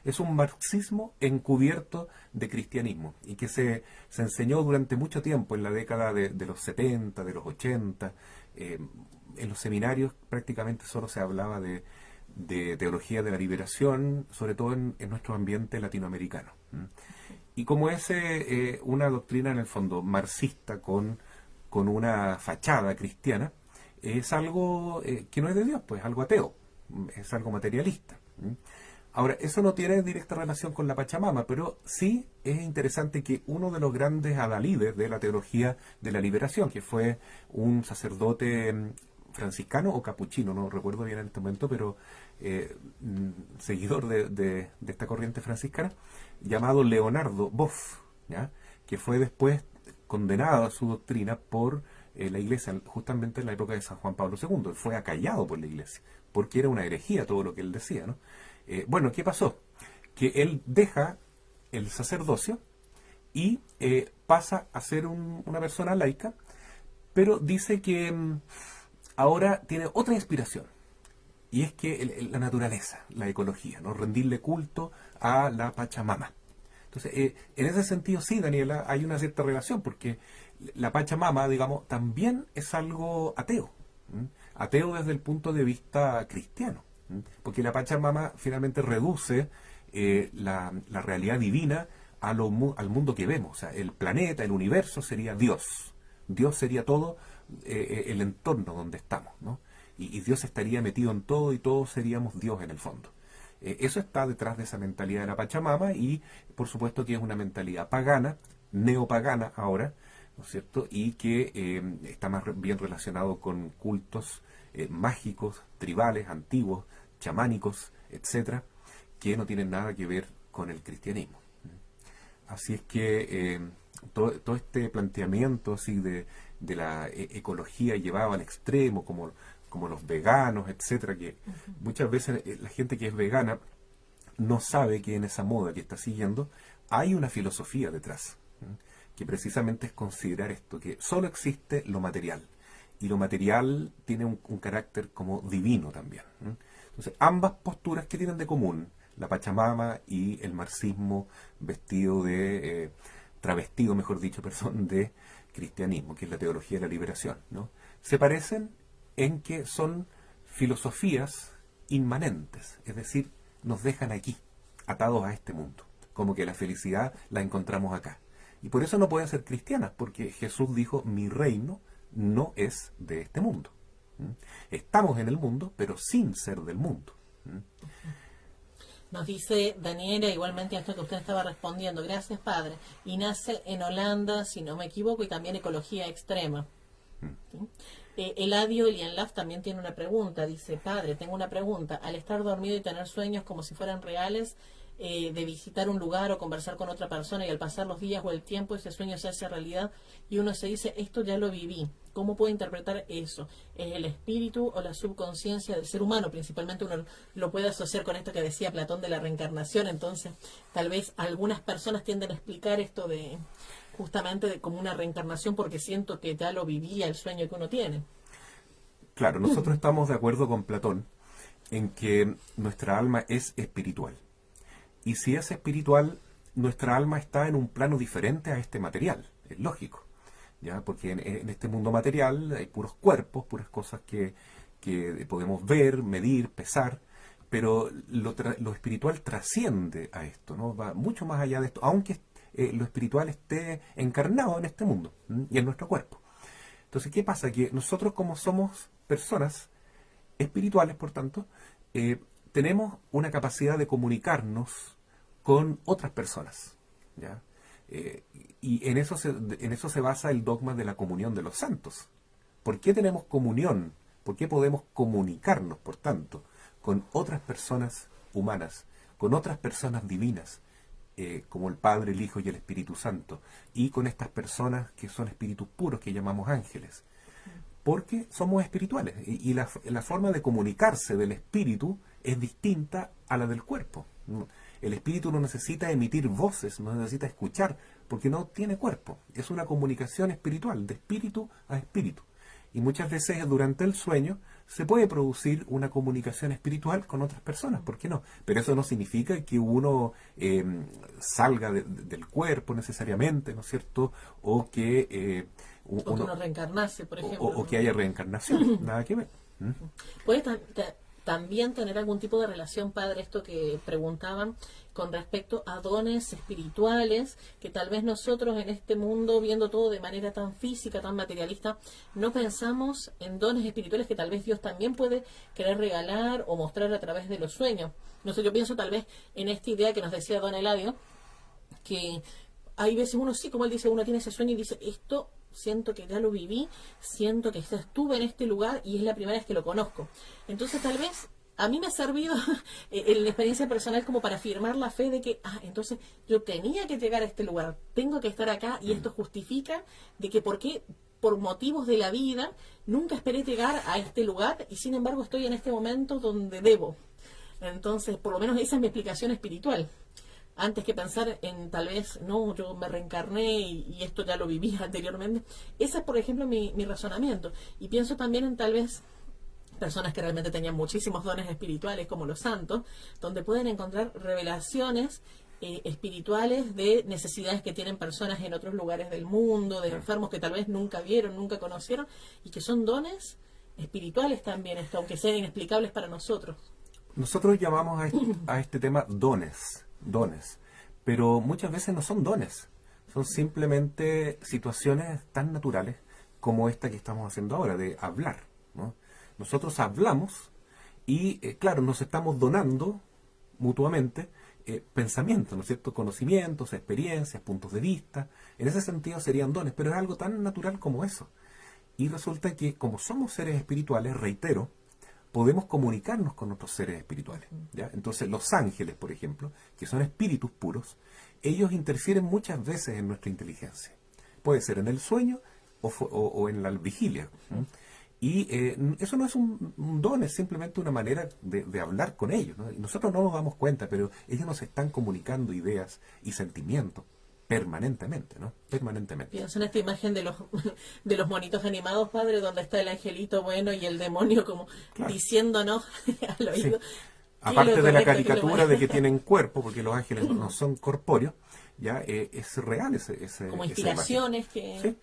Es un marxismo encubierto de cristianismo y que se enseñó durante mucho tiempo, en la década de los 70, de los 80. En los seminarios prácticamente solo se hablaba de teología de la liberación, sobre todo en nuestro ambiente latinoamericano. Y como es una doctrina en el fondo marxista con una fachada cristiana, es algo que no es de Dios, pues algo ateo, es algo materialista. Ahora, eso no tiene directa relación con la Pachamama, pero sí es interesante que uno de los grandes adalides de la teología de la liberación, que fue un sacerdote franciscano o capuchino, no recuerdo bien en este momento, pero seguidor de esta corriente franciscana, llamado Leonardo Boff, ¿ya?, que fue después condenada su doctrina por la Iglesia, justamente en la época de San Juan Pablo II. Fue acallado por la Iglesia, porque era una herejía todo lo que él decía, ¿no? Bueno, ¿qué pasó? Que él deja el sacerdocio y pasa a ser una persona laica, pero dice que ahora tiene otra inspiración, y es que la naturaleza, la ecología, ¿no? Rendirle culto a la Pachamama. Entonces, en ese sentido, sí, Daniela, hay una cierta relación, porque la Pachamama, digamos, también es algo ateo. ¿Mm? Ateo desde el punto de vista cristiano. ¿Mm? Porque la Pachamama finalmente reduce la realidad divina al mundo que vemos. O sea, el planeta, el universo sería Dios. Dios sería todo el entorno donde estamos, ¿no? Y Dios estaría metido en todo y todos seríamos Dios en el fondo. Eso está detrás de esa mentalidad de la Pachamama, y por supuesto que es una mentalidad pagana, neopagana ahora, ¿no es cierto? Y que está más bien relacionado con cultos mágicos, tribales, antiguos, chamánicos, etcétera, que no tienen nada que ver con el cristianismo. Así es que todo este planteamiento así de la ecología llevado al extremo, como los veganos, etcétera, que muchas veces la gente que es vegana no sabe que en esa moda que está siguiendo hay una filosofía detrás, que precisamente es considerar esto, que solo existe lo material, y lo material tiene un carácter como divino también. Entonces, ambas posturas, que tienen de común la Pachamama y el marxismo travestido, mejor dicho, de cristianismo, que es la teología de la liberación, ¿no? Se parecen en que son filosofías inmanentes, es decir, nos dejan aquí, atados a este mundo, como que la felicidad la encontramos acá. Y por eso no pueden ser cristianas, porque Jesús dijo, mi reino no es de este mundo. Estamos en el mundo, pero sin ser del mundo. Nos dice Daniela, igualmente a esto que usted estaba respondiendo, gracias padre, y nace en Holanda, si no me equivoco, y también ecología extrema. ¿Sí? Eladio Elianlaf también tiene una pregunta, dice, padre, tengo una pregunta, al estar dormido y tener sueños como si fueran reales, de visitar un lugar o conversar con otra persona, y al pasar los días o el tiempo ese sueño se hace realidad y uno se dice, esto ya lo viví, ¿cómo puedo interpretar eso? ¿Es el espíritu o la subconsciencia del ser humano? Principalmente uno lo puede asociar con esto que decía Platón de la reencarnación, entonces tal vez algunas personas tienden a explicar esto de justamente como una reencarnación porque siento que ya lo vivía el sueño que uno tiene. Claro, nosotros estamos de acuerdo con Platón en que nuestra alma es espiritual. Y si es espiritual, nuestra alma está en un plano diferente a este material, es lógico, ¿ya? Porque en este mundo material hay puros cuerpos, puras cosas que podemos ver, medir, pesar, pero lo espiritual trasciende a esto, ¿no? Va mucho más allá de esto, aunque lo espiritual esté encarnado en este mundo y en nuestro cuerpo. Entonces, ¿qué pasa? Que nosotros, como somos personas espirituales, por tanto, tenemos una capacidad de comunicarnos con otras personas, ¿ya? Y en eso se basa el dogma de la comunión de los santos. ¿Por qué tenemos comunión? ¿Por qué podemos comunicarnos, por tanto, con otras personas humanas, con otras personas divinas, como el Padre, el Hijo y el Espíritu Santo, y con estas personas que son espíritus puros, que llamamos ángeles? Porque somos espirituales, y la forma de comunicarse del espíritu es distinta a la del cuerpo. El espíritu no necesita emitir voces, no necesita escuchar, porque no tiene cuerpo. Es una comunicación espiritual, de espíritu a espíritu. Y muchas veces durante el sueño se puede producir una comunicación espiritual con otras personas, ¿por qué no? Pero eso no significa que uno salga del cuerpo necesariamente, ¿no es cierto? O que uno reencarnase, por ejemplo. O que haya reencarnación, nada que ver. ¿Puede también tener algún tipo de relación, padre, esto que preguntaban, con respecto a dones espirituales, que tal vez nosotros en este mundo, viendo todo de manera tan física, tan materialista, no pensamos en dones espirituales que tal vez Dios también puede querer regalar o mostrar a través de los sueños? No sé, yo pienso tal vez en esta idea que nos decía don Eladio, que hay veces uno sí, como él dice, uno tiene ese sueño y dice, esto siento que ya lo viví, siento que estuve en este lugar y es la primera vez que lo conozco. Entonces tal vez a mí me ha servido en la experiencia personal como para afirmar la fe de que, entonces yo tenía que llegar a este lugar, tengo que estar acá y esto justifica de que por qué, por motivos de la vida, nunca esperé llegar a este lugar y sin embargo estoy en este momento donde debo. Entonces, por lo menos esa es mi explicación espiritual. Antes que pensar en tal vez, no, yo me reencarné y esto ya lo viví anteriormente. Ese es, por ejemplo, mi razonamiento. Y pienso también en tal vez personas que realmente tenían muchísimos dones espirituales, como los santos, donde pueden encontrar revelaciones espirituales de necesidades que tienen personas en otros lugares del mundo, de enfermos que tal vez nunca vieron, nunca conocieron, y que son dones espirituales también, aunque sean inexplicables para nosotros. Nosotros llamamos a este tema dones, pero muchas veces no son dones, son simplemente situaciones tan naturales como esta que estamos haciendo ahora, de hablar, ¿no? Nosotros hablamos y, claro, nos estamos donando mutuamente pensamientos, ¿no es cierto? Conocimientos, experiencias, puntos de vista. En ese sentido serían dones, pero es algo tan natural como eso. Y resulta que como somos seres espirituales, reitero, podemos comunicarnos con otros seres espirituales, ¿ya? Entonces los ángeles, por ejemplo, que son espíritus puros, interfieren muchas veces en nuestra inteligencia. Puede ser en el sueño o en la vigilia. Y eso no es un don, es simplemente una manera de hablar con ellos, ¿no? Y nosotros no nos damos cuenta, pero ellos nos están comunicando ideas y sentimientos permanentemente, ¿no? Permanentemente. Pienso en esta imagen de los monitos animados, padre, donde está el angelito bueno y el demonio como diciéndonos al oído. Sí. Aparte de la caricatura de que tienen cuerpo, porque los ángeles no son corpóreos, ya es real ese como inspiraciones que... Sí.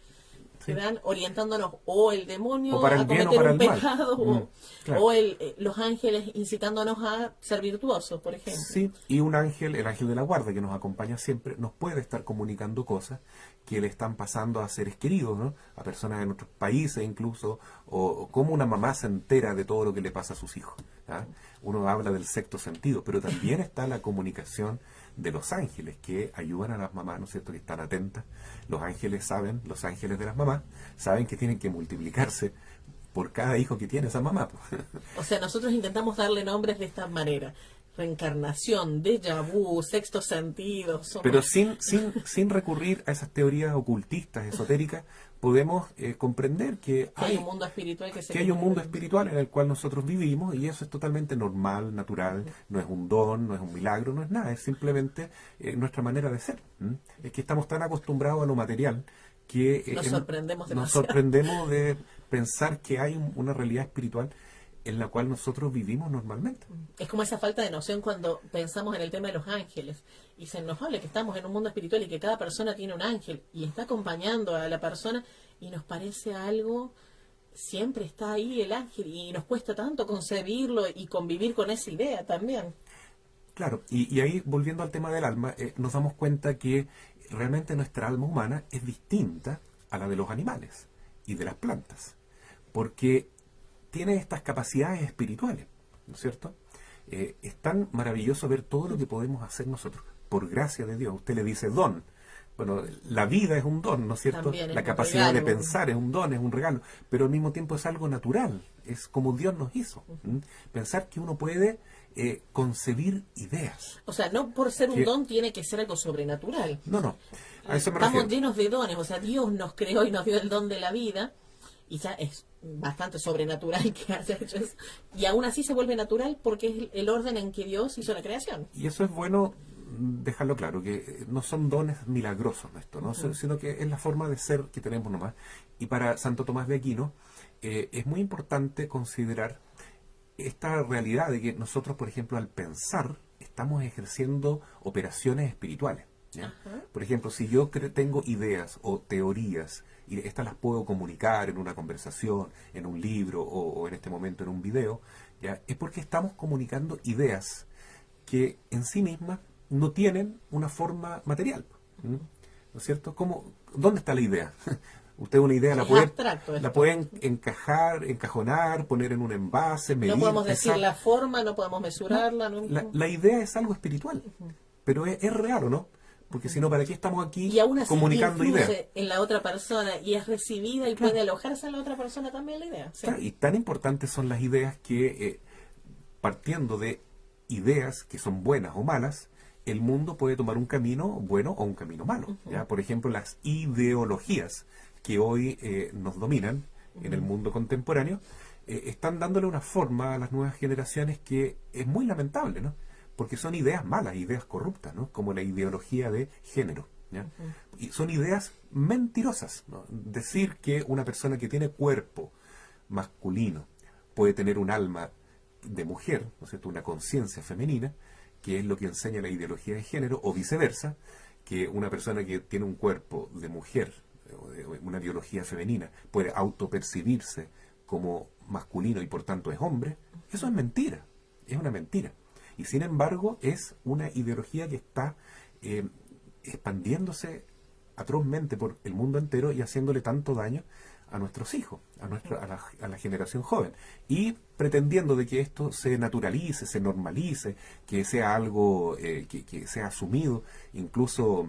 que dan orientándonos o el demonio o para el a bien cometer o para un el mal. pecado Claro. o los ángeles incitándonos a ser virtuosos, por ejemplo. Sí, y un ángel, el ángel de la guarda que nos acompaña siempre, nos puede estar comunicando cosas que le están pasando a seres queridos, ¿no? A personas en otros países incluso, o como una mamá se entera de todo lo que le pasa a sus hijos, ¿ah? Uno habla del sexto sentido, pero también está la comunicación de los ángeles que ayudan a las mamás, ¿no es cierto?, que están atentas. Los ángeles saben, los ángeles de las mamás, saben que tienen que multiplicarse por cada hijo que tiene esa mamá. O sea, nosotros intentamos darle nombres de esta manera. Reencarnación, déjà vu, sexto sentido. Pero sin recurrir a esas teorías ocultistas, esotéricas, podemos comprender que hay un mundo espiritual hay un mundo espiritual en el cual nosotros vivimos, y eso es totalmente normal, natural, no es un don, no es un milagro, no es nada, es simplemente nuestra manera de ser. Es que estamos tan acostumbrados a lo material que nos sorprendemos de pensar que hay una realidad espiritual en la cual nosotros vivimos normalmente. Es como esa falta de noción cuando pensamos en el tema de los ángeles y se nos habla que estamos en un mundo espiritual y que cada persona tiene un ángel y está acompañando a la persona, y nos parece algo, siempre está ahí el ángel y nos cuesta tanto concebirlo y convivir con esa idea también. Claro, y ahí, volviendo al tema del alma, nos damos cuenta que realmente nuestra alma humana es distinta a la de los animales y de las plantas, porque tiene estas capacidades espirituales, ¿no es cierto? Es tan maravilloso ver todo lo que podemos hacer nosotros, por gracia de Dios. Usted le dice don. Bueno, la vida es un don, ¿no es cierto? La capacidad de pensar es un don, es un regalo, pero al mismo tiempo es algo natural, es como Dios nos hizo. Pensar que uno puede concebir ideas. O sea, no por ser un don tiene que ser algo sobrenatural. No, a eso me refiero. Estamos llenos de dones, o sea, Dios nos creó y nos dio el don de la vida, y ya es bastante sobrenatural que haya hecho eso. Y aún así se vuelve natural porque es el orden en que Dios hizo la creación. Y eso es bueno dejarlo claro, que no son dones milagrosos esto, ¿no? Sino que es la forma de ser que tenemos nomás. Y para Santo Tomás de Aquino es muy importante considerar esta realidad de que nosotros, por ejemplo, al pensar, estamos ejerciendo operaciones espirituales, ¿ya? Por ejemplo, si yo tengo ideas o teorías y estas las puedo comunicar en una conversación, en un libro o en este momento en un video, ¿ya? Es porque estamos comunicando ideas que en sí mismas no tienen una forma material, ¿no es cierto? ¿Dónde está la idea? Usted una idea la puede encajonar, poner en un envase, medir. No podemos decir la forma, no podemos mesurarla. No. La idea es algo espiritual, pero es real, ¿o no? Porque si no, ¿para qué estamos aquí y aún así comunicando ideas? En la otra persona y es recibida y puede alojarse en la otra persona también la idea. ¿Sí? Claro, y tan importantes son las ideas que partiendo de ideas que son buenas o malas, el mundo puede tomar un camino bueno o un camino malo. ¿Ya? Por ejemplo, las ideologías que hoy nos dominan en el mundo contemporáneo están dándole una forma a las nuevas generaciones que es muy lamentable, ¿no? Porque son ideas malas, ideas corruptas, ¿no? Como la ideología de género. ¿Ya? Y son ideas mentirosas, ¿no? Decir que una persona que tiene cuerpo masculino puede tener un alma de mujer, ¿no es cierto?, una conciencia femenina, que es lo que enseña la ideología de género, o viceversa, que una persona que tiene un cuerpo de mujer, o de una biología femenina, puede autopercibirse como masculino y por tanto es hombre. Eso es mentira, es una mentira. Y sin embargo es una ideología que está expandiéndose atrozmente por el mundo entero y haciéndole tanto daño a nuestros hijos, a la generación joven, y pretendiendo de que esto se naturalice, se normalice, que sea algo que sea asumido, incluso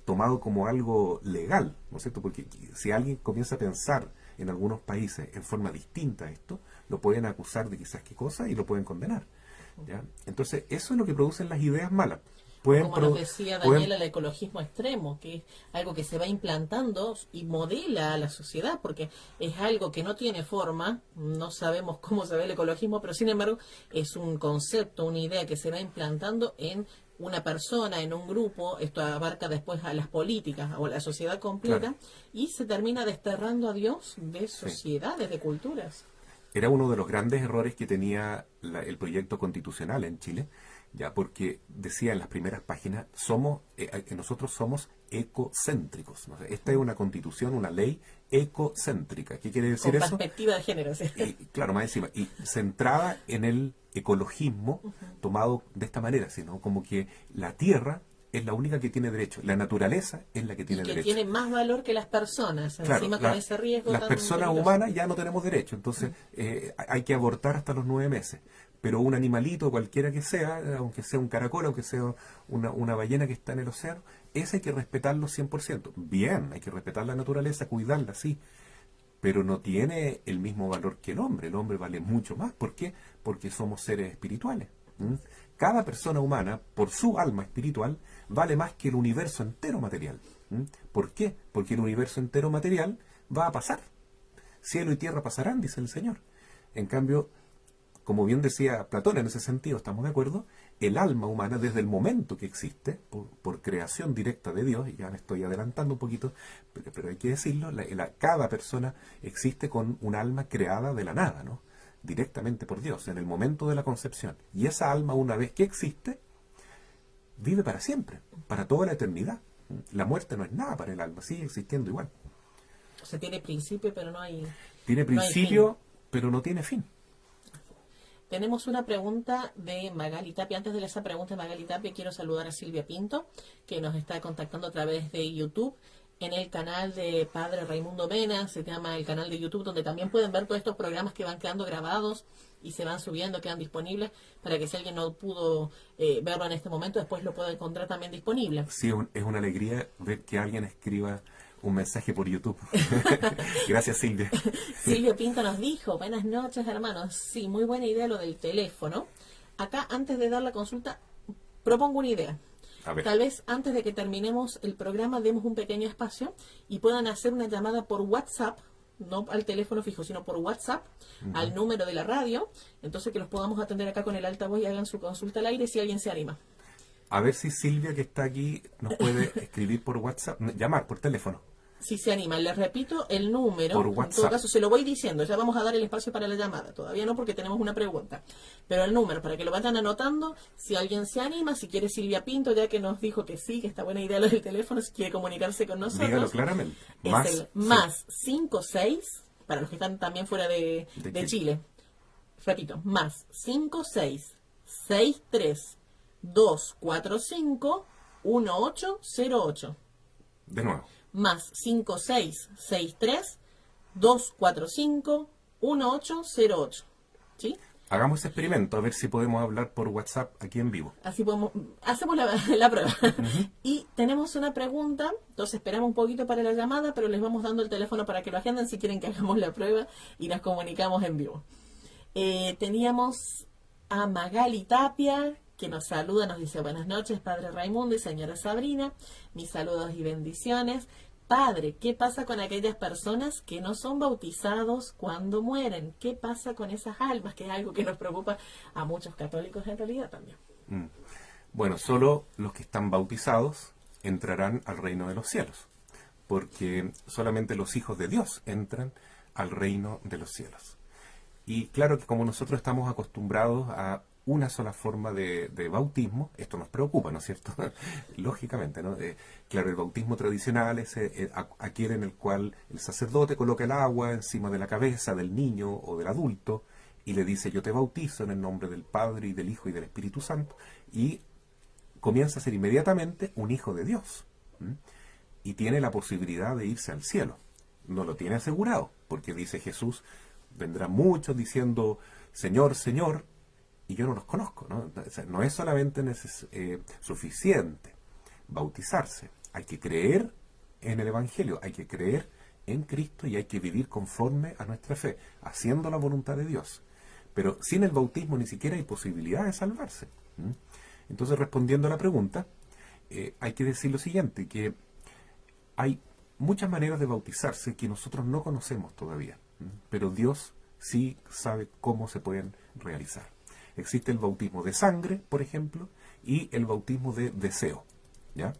tomado como algo legal, ¿no es cierto? Porque si alguien comienza a pensar en algunos países en forma distinta a esto, lo pueden acusar de quizás qué cosa y lo pueden condenar, ¿ya? Entonces eso es lo que producen las ideas malas. Como nos decía Daniela, el ecologismo extremo, que es algo que se va implantando y modela a la sociedad, porque es algo que no tiene forma, no sabemos cómo se ve el ecologismo, pero sin embargo es un concepto, una idea que se va implantando en una persona, en un grupo. Esto abarca después a las políticas o a la sociedad completa, claro, y se termina desterrando a Dios de sociedades, de culturas. Era uno de los grandes errores que tenía el proyecto constitucional en Chile, ya, porque decía en las primeras páginas, que nosotros somos ecocéntricos, ¿no? Esta es una constitución, una ley ecocéntrica. ¿Qué quiere decir eso? Con perspectiva de género, sí. Y, claro, más encima, y centrada en el ecologismo, tomado de esta manera, sino como que la tierra es la única que tiene derecho, la naturaleza es la que tiene derecho. Y que tiene más valor que las personas, claro, encima con ese riesgo. Las personas humanas ya no tenemos derecho, entonces hay que abortar hasta los 9 meses. Pero un animalito, cualquiera que sea, aunque sea un caracol, aunque sea una ballena que está en el océano, ese hay que respetarlo 100%. Bien, hay que respetar la naturaleza, cuidarla, sí, pero no tiene el mismo valor que el hombre. El hombre vale mucho más. ¿Por qué? Porque somos seres espirituales. Cada persona humana, por su alma espiritual, vale más que el universo entero material. ¿Por qué? Porque el universo entero material va a pasar. Cielo y tierra pasarán, dice el Señor. En cambio, como bien decía Platón, en ese sentido estamos de acuerdo, el alma humana desde el momento que existe, por creación directa de Dios, y ya me estoy adelantando un poquito, pero hay que decirlo, cada persona existe con un alma creada de la nada, ¿no? Directamente por Dios, en el momento de la concepción. Y esa alma, una vez que existe, vive para siempre, para toda la eternidad. La muerte no es nada para el alma, sigue existiendo igual. O sea, tiene principio, pero no hay... Tiene principio, pero no tiene fin. Tenemos una pregunta de Magali Tapia. Antes de esa pregunta de Magali Tapia, quiero saludar a Silvia Pinto, que nos está contactando a través de YouTube, en el canal de Padre Raimundo Mena, se llama el canal de YouTube, donde también pueden ver todos estos programas que van quedando grabados y se van subiendo, quedan disponibles, para que si alguien no pudo verlo en este momento, después lo pueda encontrar también disponible. Sí, es una alegría ver que alguien escriba un mensaje por YouTube. Gracias, Silvia. Silvia Pinto nos dijo, buenas noches, hermanos. Sí, muy buena idea lo del teléfono. Acá, antes de dar la consulta, propongo una idea. Tal vez antes de que terminemos el programa demos un pequeño espacio y puedan hacer una llamada por WhatsApp, no al teléfono fijo, sino por WhatsApp, al número de la radio, entonces que los podamos atender acá con el altavoz y hagan su consulta al aire si alguien se anima. A ver si Silvia, que está aquí, nos puede escribir por WhatsApp, llamar por teléfono. Si se animan, les repito el número, por WhatsApp. En todo caso se lo voy diciendo, ya vamos a dar el espacio para la llamada, todavía no porque tenemos una pregunta, pero el número para que lo vayan anotando, si alguien se anima, si quiere Silvia Pinto, ya que nos dijo que sí, que está buena idea lo del teléfono, si quiere comunicarse con nosotros. Dígalo claramente. Es el más 56, para los que están también fuera de Chile. Repito, más 56 63 245 1808. De nuevo. Más 5663 245 1808. ¿Sí? Hagamos ese experimento, a ver si podemos hablar por WhatsApp aquí en vivo. Así hacemos la prueba. Y tenemos una pregunta, entonces esperamos un poquito para la llamada, pero les vamos dando el teléfono para que lo agenden si quieren que hagamos la prueba y nos comunicamos en vivo. Teníamos a Magali Tapia, que nos saluda, nos dice buenas noches, Padre Raimundo y señora Sabrina, mis saludos y bendiciones. Padre, ¿qué pasa con aquellas personas que no son bautizados cuando mueren? ¿Qué pasa con esas almas? Que es algo que nos preocupa a muchos católicos en realidad también. Bueno, solo los que están bautizados entrarán al reino de los cielos, porque solamente los hijos de Dios entran al reino de los cielos. Y claro que como nosotros estamos acostumbrados a una sola forma de bautismo, esto nos preocupa, ¿no es cierto? Lógicamente, ¿no? Claro, el bautismo tradicional es aquel en el cual el sacerdote coloca el agua encima de la cabeza del niño o del adulto y le dice: yo te bautizo en el nombre del Padre y del Hijo y del Espíritu Santo, y comienza a ser inmediatamente un hijo de Dios. Y tiene la posibilidad de irse al cielo. No lo tiene asegurado, porque dice Jesús: vendrán muchos diciendo Señor, Señor, y yo no los conozco, ¿no? O sea, no es solamente suficiente bautizarse, hay que creer en el Evangelio, hay que creer en Cristo y hay que vivir conforme a nuestra fe, haciendo la voluntad de Dios. Pero sin el bautismo ni siquiera hay posibilidad de salvarse. Entonces, respondiendo a la pregunta, hay que decir lo siguiente, que hay muchas maneras de bautizarse que nosotros no conocemos todavía, pero Dios sí sabe cómo se pueden realizar. Existe el bautismo de sangre, por ejemplo, y el bautismo de deseo, ¿ya?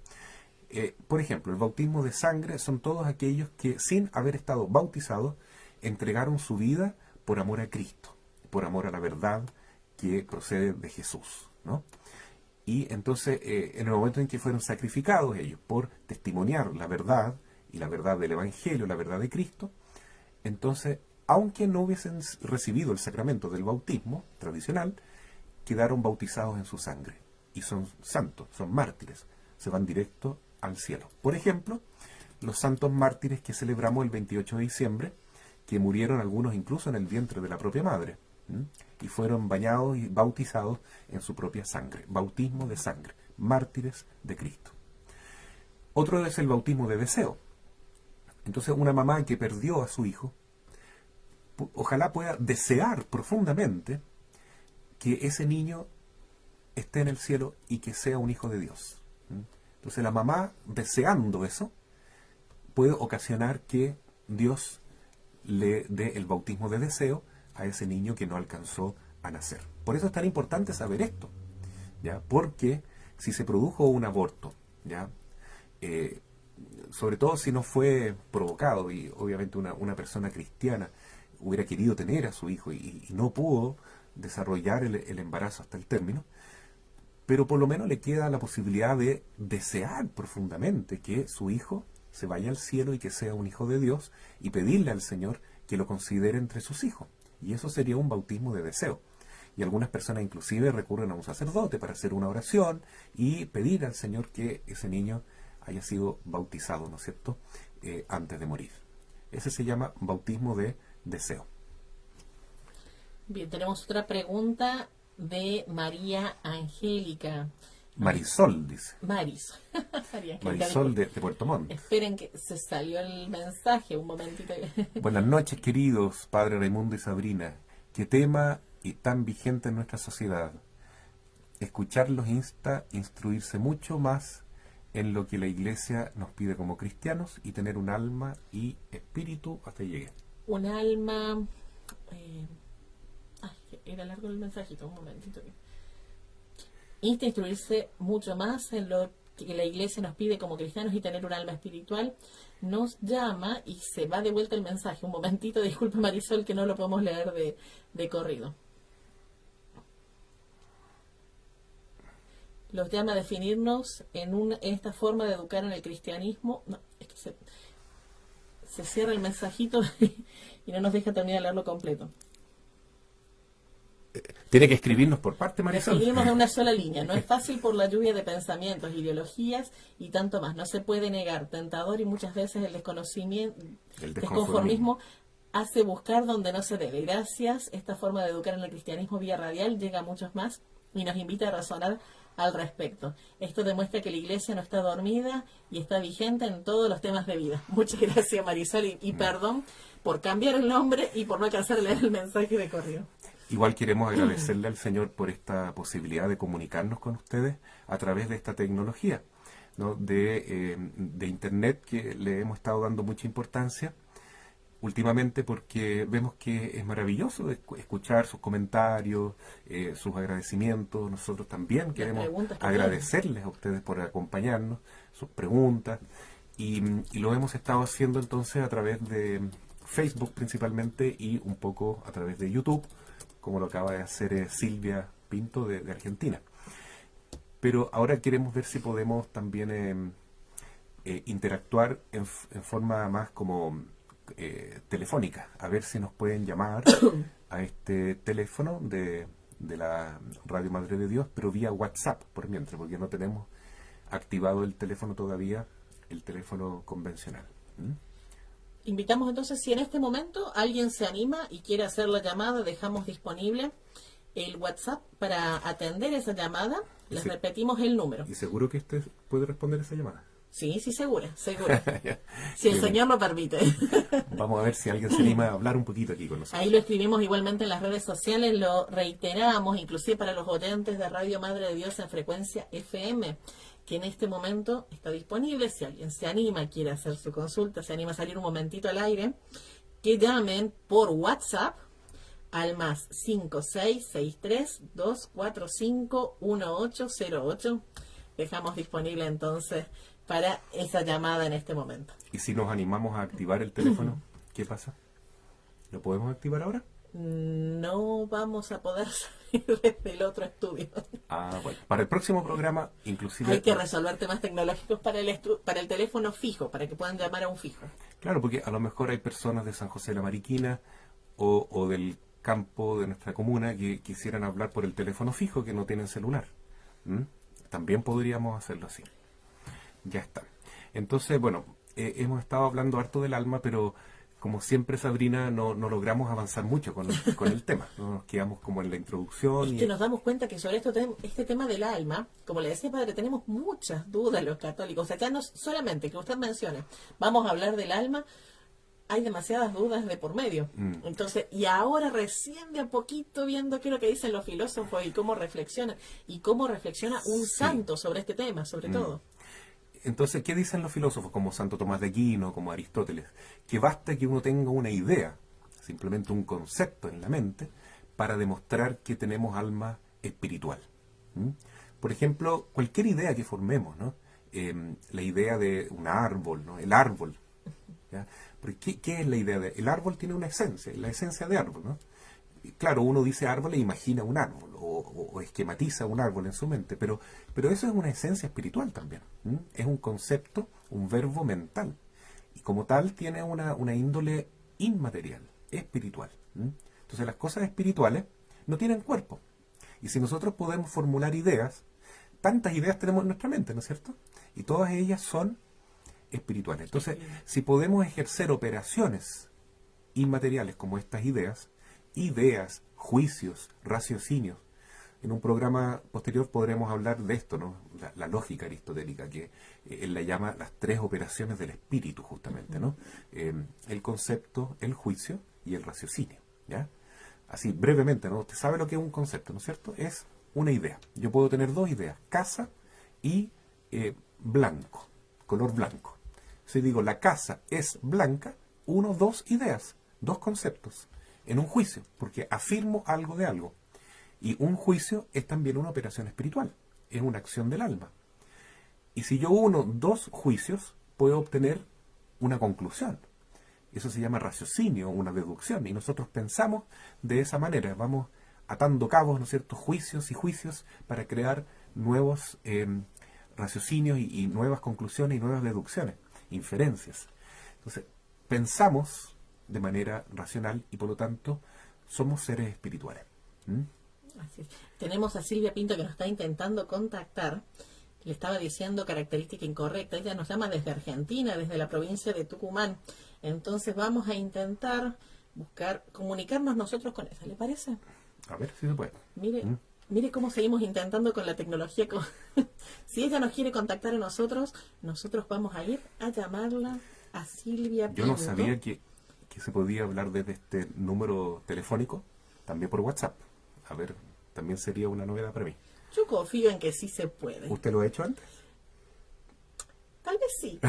Por ejemplo, el bautismo de sangre son todos aquellos que, sin haber estado bautizados, entregaron su vida por amor a Cristo, por amor a la verdad que procede de Jesús, ¿no? Y entonces, en el momento en que fueron sacrificados ellos por testimoniar la verdad, y la verdad del Evangelio, la verdad de Cristo, entonces, aunque no hubiesen recibido el sacramento del bautismo tradicional, quedaron bautizados en su sangre. Y son santos, son mártires, se van directo al cielo. Por ejemplo, los santos mártires que celebramos el 28 de diciembre, que murieron algunos incluso en el vientre de la propia madre, y fueron bañados y bautizados en su propia sangre. Bautismo de sangre, mártires de Cristo. Otro es el bautismo de deseo. Entonces, una mamá que perdió a su hijo, ojalá pueda desear profundamente que ese niño esté en el cielo y que sea un hijo de Dios. Entonces, la mamá, deseando eso, puede ocasionar que Dios le dé el bautismo de deseo a ese niño que no alcanzó a nacer. Por eso es tan importante saber esto, ¿ya? Porque si se produjo un aborto, ¿ya? Sobre todo si no fue provocado, y obviamente una persona cristiana hubiera querido tener a su hijo y no pudo desarrollar el embarazo hasta el término, pero por lo menos le queda la posibilidad de desear profundamente que su hijo se vaya al cielo y que sea un hijo de Dios, y pedirle al Señor que lo considere entre sus hijos. Y eso sería un bautismo de deseo. Y algunas personas inclusive recurren a un sacerdote para hacer una oración y pedir al Señor que ese niño haya sido bautizado, ¿no es cierto?, antes de morir. Ese se llama bautismo de deseo. Bien, tenemos otra pregunta de María Angélica. Marisol, dice. Marisol. Marisol de Puerto Montt. Esperen que se salió el mensaje, un momentito. Buenas noches, queridos Padre Raimundo y Sabrina. Qué tema y tan vigente en nuestra sociedad. Escucharlos insta a instruirse mucho más en lo que la Iglesia nos pide como cristianos y tener un alma y espíritu hasta llegue. Un alma... era largo el mensajito, un momentito. Insta a instruirse mucho más en lo que la Iglesia nos pide como cristianos y tener un alma espiritual. Nos llama y se va de vuelta el mensaje. Un momentito, disculpe Marisol, que no lo podemos leer de corrido. Los llama a definirnos en esta forma de educar en el cristianismo. No, es que se cierra el mensajito y no nos deja terminar de leerlo completo. Tiene que escribirnos por parte, Marisol. Escribimos en una sola línea. No es fácil por la lluvia de pensamientos, ideologías y tanto más. No se puede negar. Tentador y muchas veces el desconocimiento, el desconformismo hace buscar donde no se debe. Gracias. Esta forma de educar en el cristianismo vía radial llega a muchos más y nos invita a razonar al respecto. Esto demuestra que la Iglesia no está dormida y está vigente en todos los temas de vida. Muchas gracias, Marisol, y perdón por cambiar el nombre y por no alcanzar a leer el mensaje de correo. Igual queremos agradecerle al Señor por esta posibilidad de comunicarnos con ustedes a través de esta tecnología, ¿no? de Internet, que le hemos estado dando mucha importancia últimamente, porque vemos que es maravilloso escuchar sus comentarios, sus agradecimientos. Nosotros también queremos agradecerles a ustedes por acompañarnos, sus preguntas, y lo hemos estado haciendo entonces a través de Facebook principalmente y un poco a través de YouTube, como lo acaba de hacer Silvia Pinto de Argentina. Pero ahora queremos ver si podemos también interactuar en forma más como telefónica, a ver si nos pueden llamar a este teléfono de la Radio Madre de Dios, pero vía WhatsApp por mientras, porque no tenemos activado el teléfono todavía, el teléfono convencional. Invitamos entonces, si en este momento alguien se anima y quiere hacer la llamada, dejamos disponible el WhatsApp para atender esa llamada. Les repetimos el número. ¿Y seguro que usted puede responder esa llamada? Sí, segura. Si el Señor lo permite. Vamos a ver si alguien se anima a hablar un poquito aquí con nosotros. Ahí lo escribimos igualmente en las redes sociales, lo reiteramos, inclusive para los oyentes de Radio Madre de Dios en frecuencia FM, que en este momento está disponible. Si alguien se anima, quiere hacer su consulta, se anima a salir un momentito al aire, que llamen por WhatsApp al más 5663-245-1808. Dejamos disponible entonces para esa llamada en este momento. ¿Y si nos animamos a activar el teléfono, qué pasa? ¿Lo podemos activar ahora? No vamos a poder salir desde el otro estudio. Bueno. Para el próximo programa, inclusive... Hay que resolver temas tecnológicos para el teléfono fijo, para que puedan llamar a un fijo. Claro, porque a lo mejor hay personas de San José de la Mariquina o del campo de nuestra comuna que quisieran hablar por el teléfono fijo, que no tienen celular. También podríamos hacerlo así. Ya está. Entonces, bueno, hemos estado hablando harto del alma, pero como siempre, Sabrina, no logramos avanzar mucho con el tema. Nos quedamos como en la introducción. Es que nos damos cuenta que sobre este tema del alma, como le decía padre, tenemos muchas dudas los católicos. O sea, ya no solamente que usted mencione, vamos a hablar del alma, hay demasiadas dudas de por medio. Entonces, y ahora recién de a poquito viendo qué es lo que dicen los filósofos y cómo reflexionan, y cómo reflexiona un santo sobre este tema, sobre todo. Entonces, ¿qué dicen los filósofos como Santo Tomás de Aquino, como Aristóteles? Que basta que uno tenga una idea, simplemente un concepto en la mente, para demostrar que tenemos alma espiritual. Por ejemplo, cualquier idea que formemos, ¿no? La idea de un árbol, ¿no? El árbol, ¿ya? Porque, ¿qué es la idea de...? El árbol tiene una esencia, la esencia de árbol, ¿no? Claro, uno dice árbol e imagina un árbol, o esquematiza un árbol en su mente, pero eso es una esencia espiritual también. Es un concepto, un verbo mental, y como tal tiene una índole inmaterial, espiritual. Entonces las cosas espirituales no tienen cuerpo, y si nosotros podemos formular ideas, tantas ideas tenemos en nuestra mente, ¿no es cierto? Y todas ellas son espirituales. Entonces, si podemos ejercer operaciones inmateriales como estas ideas, juicios, raciocinios. En un programa posterior podremos hablar de esto, ¿no? La lógica aristotélica, que él la llama las tres operaciones del espíritu, justamente, ¿no? El concepto, el juicio y el raciocinio, ¿ya? Así, brevemente, ¿no? Usted sabe lo que es un concepto, ¿no es cierto? Es una idea. Yo puedo tener dos ideas, casa y blanco, color blanco. Si digo la casa es blanca, dos ideas, dos conceptos. En un juicio, porque afirmo algo de algo. Y un juicio es también una operación espiritual, es una acción del alma. Y si yo uno dos juicios, puedo obtener una conclusión. Eso se llama raciocinio, una deducción. Y nosotros pensamos de esa manera, vamos atando cabos, ¿no es cierto?, juicios y juicios para crear nuevos raciocinios y nuevas conclusiones y nuevas deducciones, inferencias. Entonces, pensamos de manera racional y por lo tanto somos seres espirituales. Así es. Tenemos a Silvia Pinto que nos está intentando contactar. Le estaba diciendo característica incorrecta. Ella nos llama desde Argentina, desde la provincia de Tucumán. Entonces vamos a intentar comunicarnos nosotros con ella. ¿Le parece? A ver si se puede. Mire cómo seguimos intentando con la tecnología. Si ella nos quiere contactar a nosotros vamos a ir a llamarla a Silvia Pinto. Yo no sabía que se podía hablar desde este número telefónico. también por WhatsApp. A ver, también sería una novedad para mí. Yo confío en que sí se puede. ¿Usted lo ha hecho antes? Tal vez sí.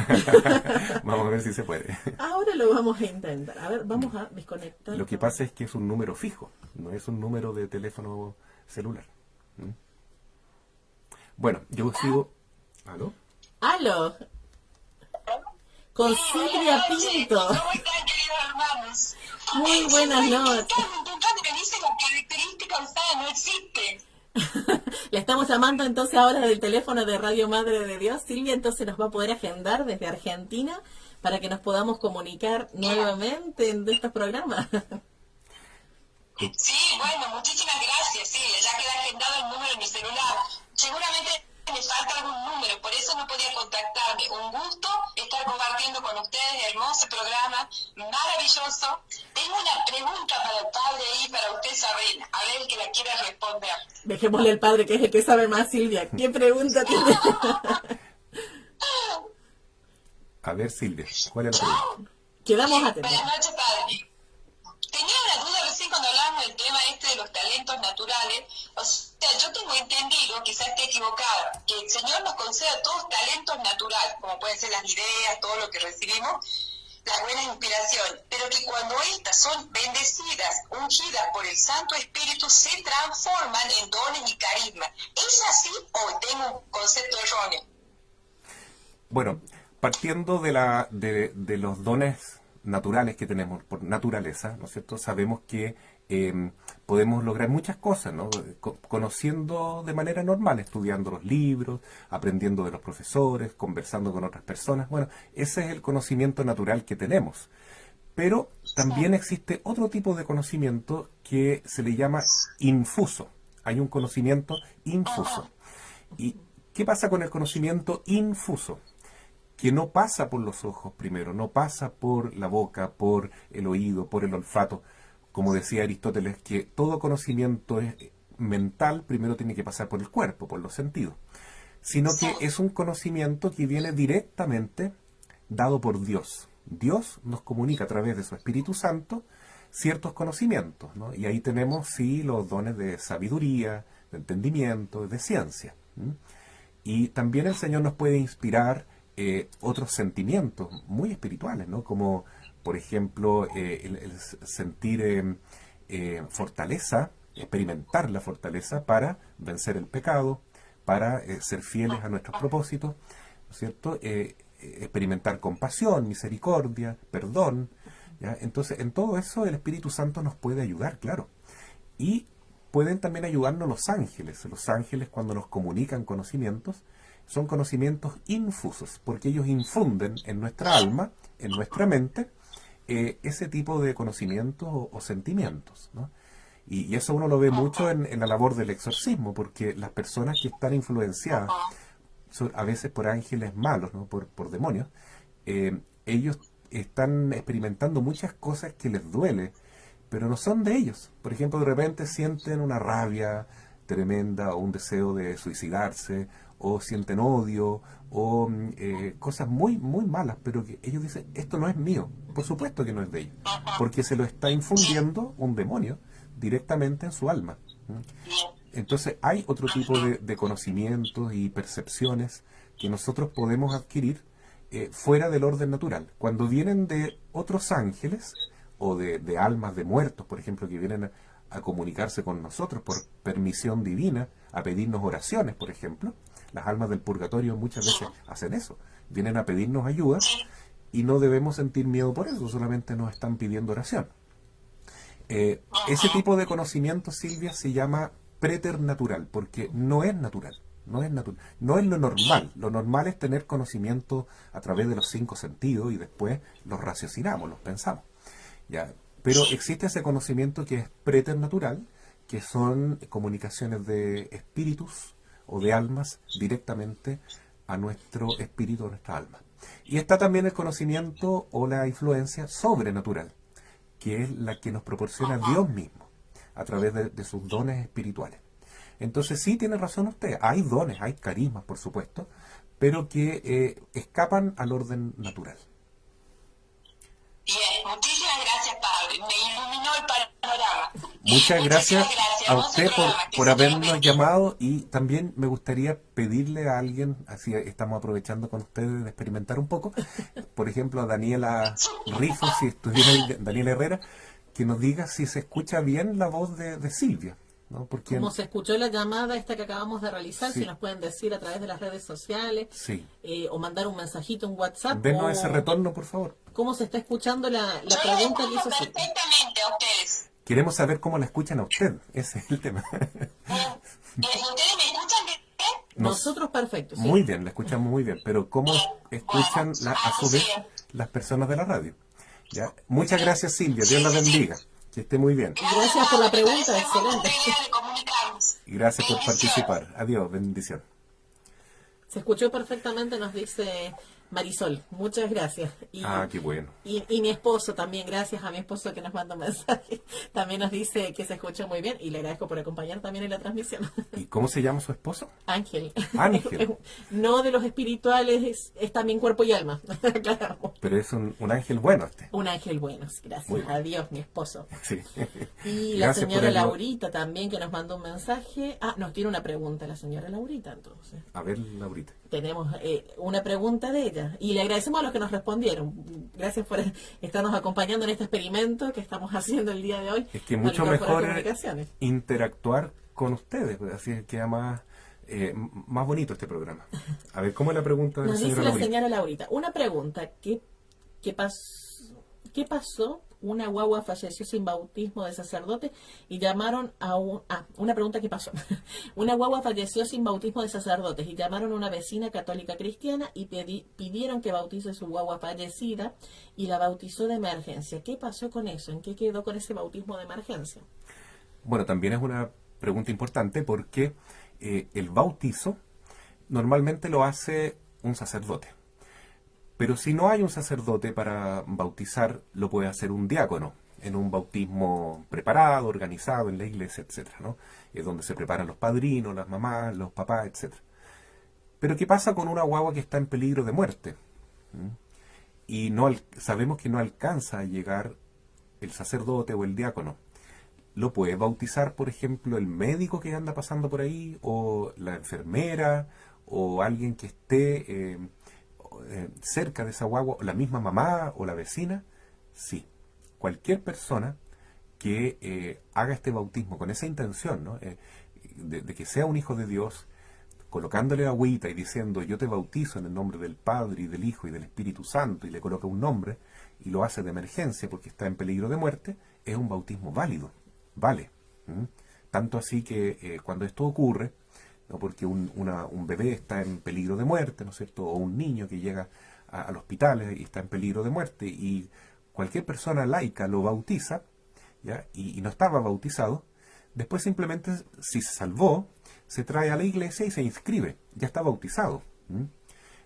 Vamos a ver si se puede. Ahora lo vamos a intentar. A ver, vamos a desconectar. Lo que pasa es que es un número fijo, no es un número de teléfono celular. ¿Mm? Bueno, yo sigo... ¿Aló? ¡Aló! Con Silvia Pinto. ¿Cómo están, queridos hermanos? Muy buenas noches. Intentando que dice la característica usada no existe. Le estamos llamando entonces ahora del teléfono de Radio Madre de Dios. Silvia entonces nos va a poder agendar desde Argentina para que nos podamos comunicar nuevamente en estos programas. Sí, bueno, muchísimas gracias. Sí, ya queda agendado el número de mi celular. Seguramente me falta algún número, por eso no podía contactarme. Un gusto estar compartiendo con ustedes, hermoso programa, maravilloso. Tengo una pregunta para el padre y para usted, Sabrina, a ver el que la quiera responder. Dejémosle al padre, que es el que sabe más, Silvia. ¿Qué pregunta tiene? A ver, Silvia, ¿cuál es la pregunta? Quedamos atentos. Buenas noches, padre. Tenía una duda recién cuando hablábamos del tema este de los talentos naturales. O sea, yo tengo entendido, quizás esté equivocada, que el Señor nos conceda todos talentos naturales, como pueden ser las ideas, todo lo que recibimos, las buenas inspiraciones, pero que cuando estas son bendecidas, ungidas por el Santo Espíritu, se transforman en dones y carismas. ¿Es así o tengo un concepto erróneo? Bueno, partiendo de los dones naturales que tenemos por naturaleza, ¿no es cierto? Sabemos que podemos lograr muchas cosas, ¿no? Conociendo de manera normal, estudiando los libros, aprendiendo de los profesores, conversando con otras personas. Bueno, ese es el conocimiento natural que tenemos. Pero también existe otro tipo de conocimiento que se le llama infuso. Hay un conocimiento infuso. ¿Y qué pasa con el conocimiento infuso? Que no pasa por los ojos primero, no pasa por la boca, por el oído, por el olfato. Como decía Aristóteles, que todo conocimiento mental primero tiene que pasar por el cuerpo, por los sentidos. Sino que es un conocimiento que viene directamente dado por Dios. Dios nos comunica a través de su Espíritu Santo ciertos conocimientos, ¿no? Y ahí tenemos, sí, los dones de sabiduría, de entendimiento, de ciencia. Y también el Señor nos puede inspirar otros sentimientos muy espirituales, ¿no? Como, por ejemplo, el sentir fortaleza, experimentar la fortaleza para vencer el pecado, para ser fieles a nuestros propósitos, ¿no es cierto? Experimentar compasión, misericordia, perdón, ¿ya? Entonces, en todo eso el Espíritu Santo nos puede ayudar, claro. Y pueden también ayudarnos los ángeles. Los ángeles, cuando nos comunican conocimientos, son conocimientos infusos, porque ellos infunden en nuestra alma, en nuestra mente, ese tipo de conocimientos o sentimientos, ¿no? Y eso uno lo ve mucho en la labor del exorcismo, porque las personas que están influenciadas, a veces por ángeles malos, ¿no? por demonios, ellos están experimentando muchas cosas que les duele, pero no son de ellos. Por ejemplo, de repente sienten una rabia tremenda o un deseo de suicidarse, o sienten odio, o cosas muy, muy malas, pero que ellos dicen, esto no es mío. Por supuesto que no es de ellos, porque se lo está infundiendo un demonio directamente en su alma. Entonces hay otro tipo de conocimientos y percepciones que nosotros podemos adquirir fuera del orden natural. Cuando vienen de otros ángeles, o de almas de muertos, por ejemplo, que vienen a comunicarse con nosotros por permisión divina, a pedirnos oraciones, por ejemplo. Las almas del purgatorio muchas veces hacen eso, vienen a pedirnos ayuda y no debemos sentir miedo por eso, solamente nos están pidiendo oración. Ese tipo de conocimiento, Silvia, se llama preternatural, porque no es natural, no es natural, no es lo normal. Lo normal es tener conocimiento a través de los 5 sentidos y después los raciocinamos, los pensamos. ¿Ya? Pero existe ese conocimiento que es preternatural, que son comunicaciones de espíritus o de almas directamente a nuestro espíritu, a nuestra alma. Y está también el conocimiento o la influencia sobrenatural, que es la que nos proporciona Dios mismo, a través de sus dones espirituales. Entonces sí, tiene razón usted, hay dones, hay carismas, por supuesto, pero que escapan al orden natural. Bien, muchísimas gracias, padre. Me iluminó el panorama. Muchas gracias a Buen usted programa, que por se habernos bendiga. llamado, y también me gustaría pedirle a alguien, así estamos aprovechando con ustedes de experimentar un poco, por ejemplo a Daniela Rifo, si estuviera ahí, Daniela Herrera, que nos diga si se escucha bien la voz de Silvia, ¿no? Porque Como se escuchó la llamada esta que acabamos de realizar, Sí. si nos pueden decir a través de las redes sociales, sí, o mandar un mensajito, un WhatsApp, denos o ese retorno, por favor. cómo se está escuchando la Yo los pregunta que escucho hizo Silvia. perfectamente a ustedes. Queremos saber cómo la escuchan a usted, ese es el tema. ¿Ustedes me escuchan bien? Nosotros perfecto, sí. Muy bien, la escuchamos muy bien, pero ¿cómo escuchan a su vez las personas de la radio? ¿Ya? Muchas gracias, Silvia, Dios la bendiga, que esté muy bien. Gracias por la pregunta, Me parece muy buena excelente. idea de comunicarnos. Y gracias por Bendiciones. participar. Adiós, bendición. Se escuchó perfectamente, nos dice Marisol. Muchas gracias. Y, Ah, qué bueno. y mi esposo también, gracias a mi esposo que nos manda un mensaje. También nos dice que se escuchó muy bien y le agradezco por acompañar también en la transmisión. ¿Y cómo se llama su esposo? Ángel. Ángel. No de los espirituales, es también cuerpo y alma. Aclaramos. Pero es un ángel bueno este. Un ángel bueno, gracias Muy bien. a Dios, mi esposo. Sí. Y la Gracias por señora el- Laurita también que nos mandó un mensaje. Ah, nos tiene una pregunta la señora Laurita entonces. A ver, Laurita. Tenemos una pregunta de ella y le agradecemos a los que nos respondieron. Gracias por estarnos acompañando en este experimento que estamos haciendo el día de hoy. Es que al mucho incorporar mejor comunicaciones. interactuar con ustedes, pues, así queda más bonito este programa. A ver, ¿cómo es la pregunta de la Nos dice señora la Laurita? señora Laurita, una pregunta, ¿qué pasó? Una guagua falleció sin bautismo de sacerdote y llamaron a una pregunta que pasó. Una guagua falleció sin bautismo de sacerdotes y llamaron a una vecina católica cristiana y pidieron que bautice su guagua fallecida y la bautizó de emergencia. ¿Qué pasó con eso? ¿En qué quedó con ese bautismo de emergencia? Bueno, también es una pregunta importante porque el bautizo normalmente lo hace un sacerdote. Pero si no hay un sacerdote para bautizar, lo puede hacer un diácono en un bautismo preparado, organizado en la iglesia, etcétera, ¿no? Es donde se preparan los padrinos, las mamás, los papás, etcétera. Pero ¿qué pasa con una guagua que está en peligro de muerte? ¿Mm? Y sabemos que no alcanza a llegar el sacerdote o el diácono. Lo puede bautizar, por ejemplo, el médico que anda pasando por ahí, o la enfermera, o alguien que esté cerca de esa guagua, o la misma mamá o la vecina. Sí, cualquier persona que haga este bautismo con esa intención, ¿no? De que sea un hijo de Dios, colocándole agüita y diciendo yo te bautizo en el nombre del Padre y del Hijo y del Espíritu Santo, y le coloca un nombre y lo hace de emergencia porque está en peligro de muerte, es un bautismo válido, vale. ¿Mm? Tanto así que cuando esto ocurre, ¿no? Porque un bebé está en peligro de muerte, ¿no es cierto? O un niño que llega al hospital y está en peligro de muerte, y cualquier persona laica lo bautiza, ¿ya? Y no estaba bautizado, después simplemente, si se salvó, se trae a la iglesia y se inscribe, ya está bautizado. ¿Mm?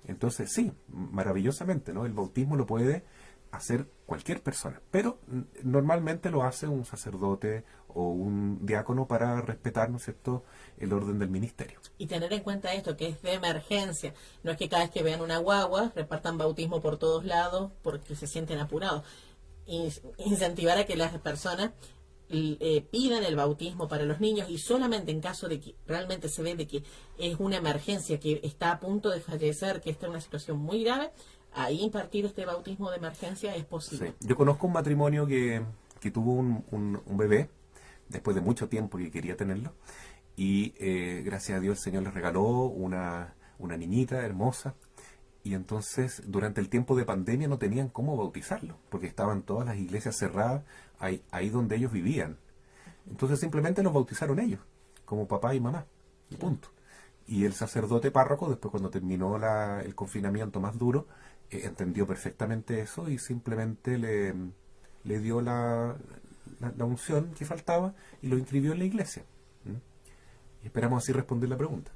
Entonces sí, maravillosamente, ¿no? El bautismo lo puede hacer cualquier persona, pero normalmente lo hace un sacerdote o un diácono para respetar, ¿no es cierto?, el orden del ministerio. Y tener en cuenta esto, que es de emergencia. No es que cada vez que vean una guagua repartan bautismo por todos lados porque se sienten apurados. Incentivar a que las personas pidan el bautismo para los niños, y solamente en caso de que realmente se ve de que es una emergencia, que está a punto de fallecer, que está en una situación muy grave, ahí impartir este bautismo de emergencia es posible. Sí. Yo conozco un matrimonio que tuvo un bebé después de mucho tiempo que quería tenerlo, y gracias a Dios el Señor les regaló una niñita hermosa, y entonces durante el tiempo de pandemia no tenían cómo bautizarlo porque estaban todas las iglesias cerradas ahí donde ellos vivían. Entonces simplemente los bautizaron ellos como papá y mamá, y punto. Y el sacerdote párroco, después cuando terminó el confinamiento más duro, entendió perfectamente eso y simplemente le dio la unción que faltaba y lo inscribió en la iglesia. ¿Mm? Y esperamos así responder la pregunta.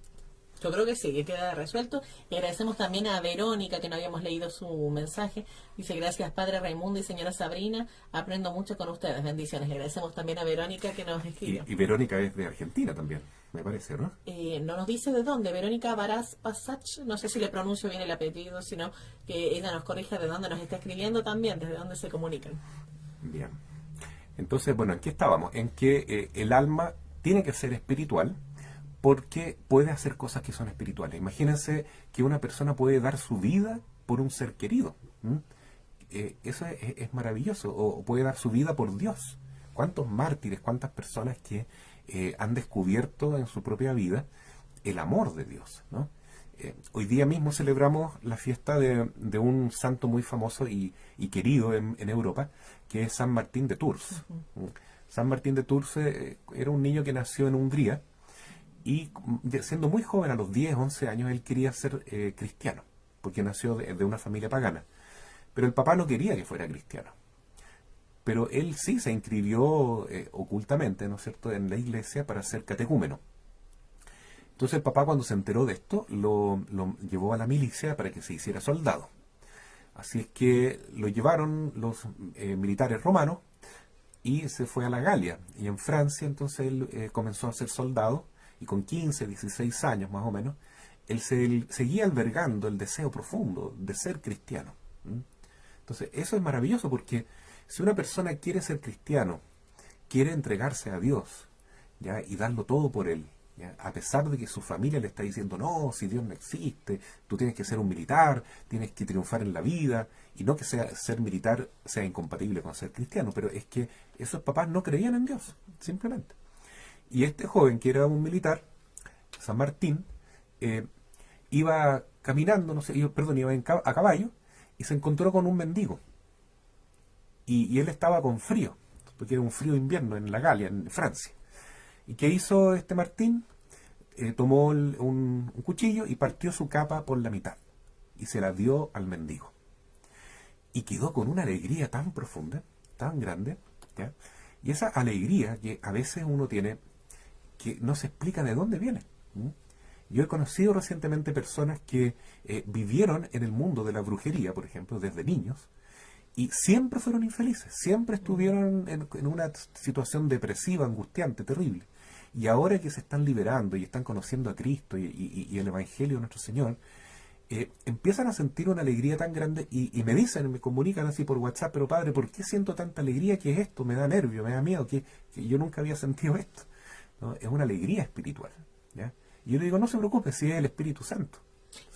Yo creo que sí, que queda resuelto. Y agradecemos también a Verónica, que no habíamos leído su mensaje. Dice, gracias Padre Raimundo y señora Sabrina, aprendo mucho con ustedes, bendiciones. Le agradecemos también a Verónica que nos escribió. Y Verónica es de Argentina también, me parece, ¿no? No nos dice de dónde, Verónica Varaz Pasach, no sé si le pronuncio bien el apellido, sino que ella nos corrija de dónde nos está escribiendo también, desde dónde se comunican. Bien. Entonces, bueno, ¿en qué estábamos? En que el alma tiene que ser espiritual porque puede hacer cosas que son espirituales. Imagínense que una persona puede dar su vida por un ser querido. Eso es maravilloso. O puede dar su vida por Dios. ¿Cuántos mártires, cuántas personas que han descubierto en su propia vida el amor de Dios, ¿no? Hoy día mismo celebramos la fiesta de un santo muy famoso y querido en Europa, que es San Martín de Tours. San Martín de Tours era un niño que nació en Hungría y siendo muy joven, a los 10, 11 años, él quería ser cristiano, porque nació de una familia pagana. Pero el papá no quería que fuera cristiano. Pero él sí se inscribió ocultamente, ¿no es cierto?, en la iglesia para ser catecúmeno. Entonces el papá, cuando se enteró de esto, lo llevó a la milicia para que se hiciera soldado. Así es que lo llevaron los militares romanos y se fue a la Galia. Y en Francia entonces él comenzó a ser soldado y con 15, 16 años más o menos, él seguía albergando el deseo profundo de ser cristiano. Entonces eso es maravilloso porque si una persona quiere ser cristiano, quiere entregarse a Dios, ¿ya?, y darlo todo por Él, ¿ya?, a pesar de que su familia le está diciendo, no, si Dios no existe, tú tienes que ser un militar, tienes que triunfar en la vida, y no que ser militar sea incompatible con ser cristiano, pero es que esos papás no creían en Dios, simplemente. Y este joven, que era un militar, San Martín, iba caminando, iba a caballo, y se encontró con un mendigo. Y él estaba con frío, porque era un frío invierno en la Galia, en Francia. ¿Y qué hizo este Martín? Tomó un cuchillo y partió su capa por la mitad y se la dio al mendigo. Y quedó con una alegría tan profunda, tan grande, ¿ya? Y esa alegría que a veces uno tiene, que no se explica de dónde viene. Yo he conocido recientemente personas que vivieron en el mundo de la brujería, por ejemplo, desde niños, y siempre fueron infelices, siempre estuvieron en una situación depresiva, angustiante, terrible. Y ahora que se están liberando y están conociendo a Cristo y el Evangelio de nuestro Señor, empiezan a sentir una alegría tan grande y me dicen, me comunican así por WhatsApp, pero padre, ¿por qué siento tanta alegría? ¿Qué es esto? Me da nervio, me da miedo, que yo nunca había sentido esto, ¿no? Es una alegría espiritual, ¿ya? Y yo le digo, no se preocupe, si es el Espíritu Santo.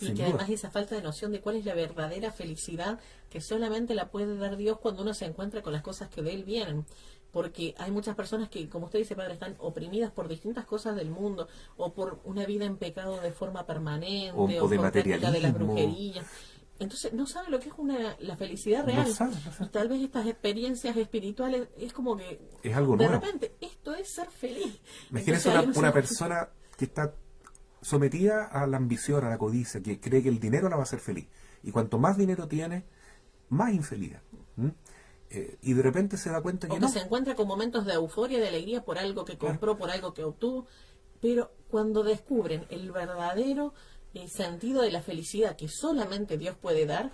Y que además esa falta de noción de cuál es la verdadera felicidad que solamente la puede dar Dios cuando uno se encuentra con las cosas que de Él vienen. Porque hay muchas personas que, como usted dice, padre, están oprimidas por distintas cosas del mundo, o por una vida en pecado de forma permanente, o de por materialismo, práctica de las brujerías. Entonces no sabe lo que es la felicidad real. No sabe. Y tal vez estas experiencias espirituales es como que es algo de nuevo. repente esto es ser feliz. Imagínese una persona que está sometida a la ambición, a la codicia, que cree que el dinero la va a hacer feliz. Y cuanto más dinero tiene, más infeliz. Y de repente se da cuenta que o no. que se encuentra con momentos de euforia, de alegría por algo que compró, por algo que obtuvo. Pero cuando descubren el verdadero sentido de la felicidad que solamente Dios puede dar,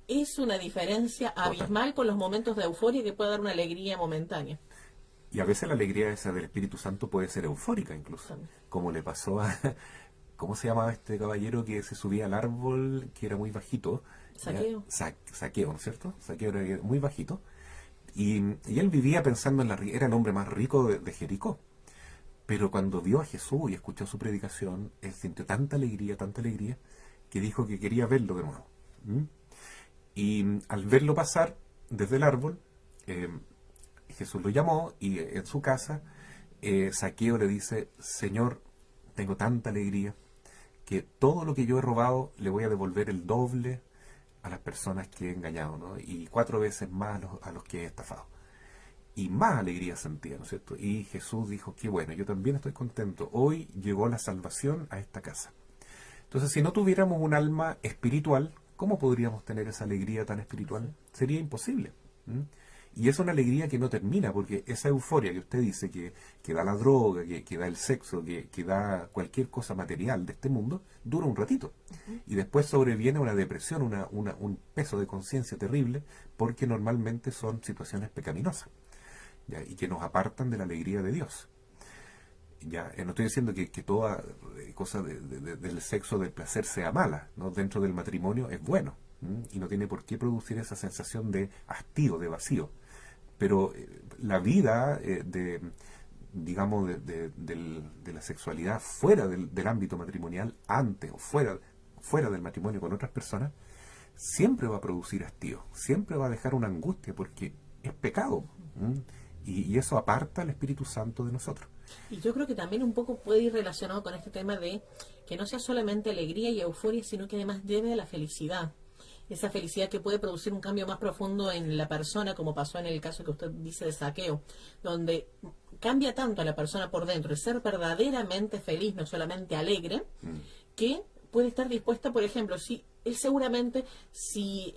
es una diferencia abismal con los momentos de euforia que puede dar una alegría momentánea. Y a veces la alegría esa del Espíritu Santo puede ser eufórica incluso, como le pasó a, ¿cómo se llamaba este caballero que se subía al árbol, que era muy bajito? Saqueo. Saqueo, ¿no es cierto? Saqueo era muy bajito. Y él vivía pensando era el hombre más rico de Jericó. Pero cuando vio a Jesús y escuchó su predicación, él sintió tanta alegría, que dijo que quería verlo de nuevo. Y al verlo pasar desde el árbol, Jesús lo llamó y en su casa Saqueo le dice, Señor, tengo tanta alegría que todo lo que yo he robado le voy a devolver el doble a las personas que he engañado, ¿no? Y 4 veces más a los que he estafado. Y más alegría sentía, ¿no es cierto? Y Jesús dijo, qué bueno, yo también estoy contento. Hoy llegó la salvación a esta casa. Entonces, si no tuviéramos un alma espiritual, ¿cómo podríamos tener esa alegría tan espiritual? Sería imposible. Y es una alegría que no termina, porque esa euforia que usted dice que da la droga, que da el sexo, que da cualquier cosa material de este mundo, dura un ratito. Y después sobreviene una depresión, un peso de conciencia terrible, porque normalmente son situaciones pecaminosas, ¿ya? Y que nos apartan de la alegría de Dios. Ya, no estoy diciendo que toda cosa del sexo, del placer sea mala, ¿no? Dentro del matrimonio es bueno, y no tiene por qué producir esa sensación de hastío, de vacío. pero la vida digamos, de la sexualidad fuera del ámbito matrimonial, antes o fuera del matrimonio con otras personas, siempre va a producir hastío, siempre va a dejar una angustia, porque es pecado. Y eso aparta al Espíritu Santo de nosotros. Y yo creo que también un poco puede ir relacionado con este tema de que no sea solamente alegría y euforia, sino que además lleve a la felicidad. Esa felicidad que puede producir un cambio más profundo en la persona, como pasó en el caso que usted dice de Zaqueo, donde cambia tanto a la persona por dentro, el ser verdaderamente feliz, no solamente alegre, que puede estar dispuesta, por ejemplo, si él seguramente, si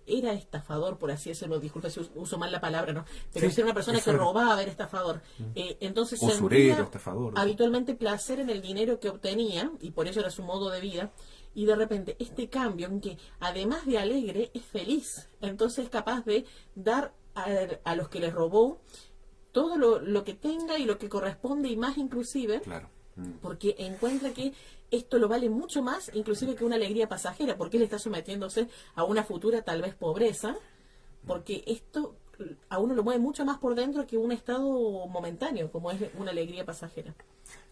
era estafador, por así decirlo, disculpe si uso mal la palabra, ¿no? Pero Sí, si era una persona que era robaba, era estafador, entonces usurero, sentía estafador. habitualmente placer en el dinero que obtenía, y por eso era su modo de vida, y de repente este cambio en que además de alegre es feliz, entonces es capaz de dar a los que les robó todo lo que tenga y lo que corresponde y más inclusive, Claro. porque encuentra que esto lo vale mucho más inclusive que una alegría pasajera, porque él está sometiéndose a una futura tal vez pobreza, porque esto a uno lo mueve mucho más por dentro que un estado momentáneo como es una alegría pasajera.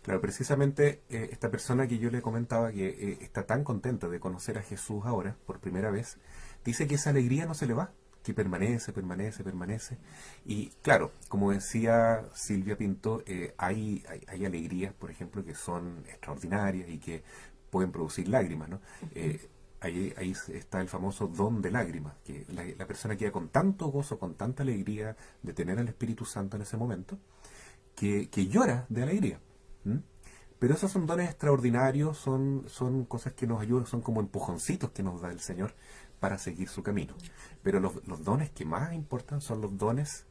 Claro, precisamente esta persona que yo le comentaba que está tan contenta de conocer a Jesús ahora, por primera vez, dice que esa alegría no se le va, que permanece, permanece, permanece. Y claro, como decía Silvia Pinto, hay alegrías, por ejemplo, que son extraordinarias y que pueden producir lágrimas, ¿no? Ahí está el famoso don de lágrimas, que la persona queda con tanto gozo, con tanta alegría de tener al Espíritu Santo en ese momento, que llora de alegría. Pero esos son dones extraordinarios, son cosas que nos ayudan, son como empujoncitos que nos da el Señor para seguir su camino. Pero los dones que más importan son los dones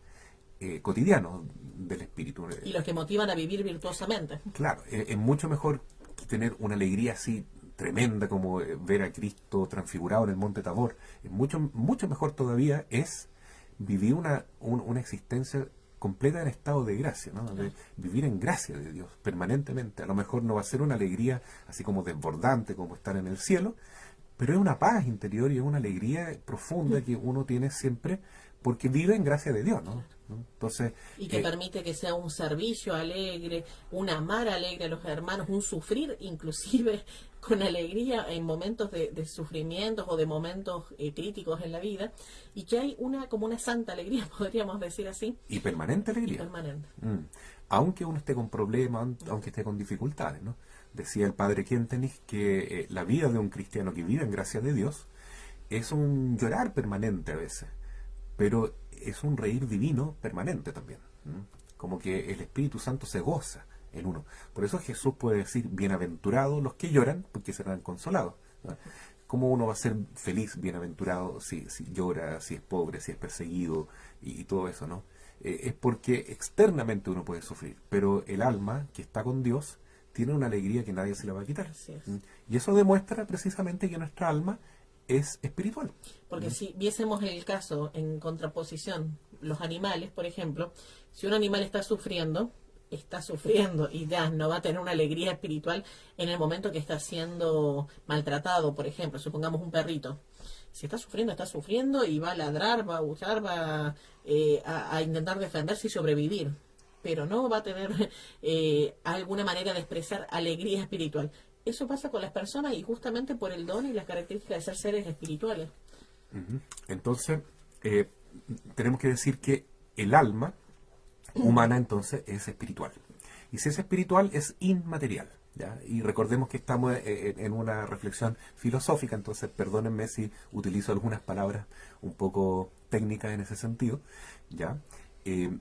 cotidianos del Espíritu. Y los que motivan a vivir virtuosamente. Claro, es mucho mejor que tener una alegría así tremenda como ver a Cristo transfigurado en el Monte Tabor. Es mucho mejor todavía es vivir una existencia completa en estado de gracia, ¿no? De vivir en gracia de Dios permanentemente. A lo mejor no va a ser una alegría así como desbordante como estar en el cielo, pero es una paz interior y es una alegría profunda que uno tiene siempre porque vive en gracia de Dios, ¿no? Entonces, y que permite que sea un servicio alegre, un amar alegre a los hermanos, un sufrir inclusive con alegría en momentos de sufrimientos o de momentos críticos en la vida, y que hay como una santa alegría, podríamos decir así. Y permanente alegría. Y permanente. Aunque uno esté con problemas, aunque esté con dificultades, ¿no? Decía el padre Kentenich que la vida de un cristiano que vive en gracia de Dios es un llorar permanente a veces, pero es un reír divino permanente también. Como que el Espíritu Santo se goza en uno. Por eso Jesús puede decir, bienaventurados los que lloran, porque serán consolados, ¿no? ¿Cómo uno va a ser feliz, bienaventurado, si llora, si es pobre, si es perseguido y todo eso, ¿no? Es porque externamente uno puede sufrir, pero el alma que está con Dios tiene una alegría que nadie se la va a quitar. Así es. Y eso demuestra precisamente que nuestra alma es espiritual. Porque si viésemos el caso en contraposición, los animales, por ejemplo, si un animal está sufriendo y ya no va a tener una alegría espiritual en el momento que está siendo maltratado, por ejemplo, supongamos un perrito. Si está sufriendo y va a ladrar, va a aullar, va a intentar defenderse y sobrevivir, pero no va a tener alguna manera de expresar alegría espiritual. Eso pasa con las personas y justamente por el don y las características de ser seres espirituales. Entonces, tenemos que decir que el alma humana entonces es espiritual. Y si es espiritual es inmaterial, ¿ya? Y recordemos que estamos en una reflexión filosófica, entonces perdónenme si utilizo algunas palabras un poco técnicas en ese sentido, ¿ya? El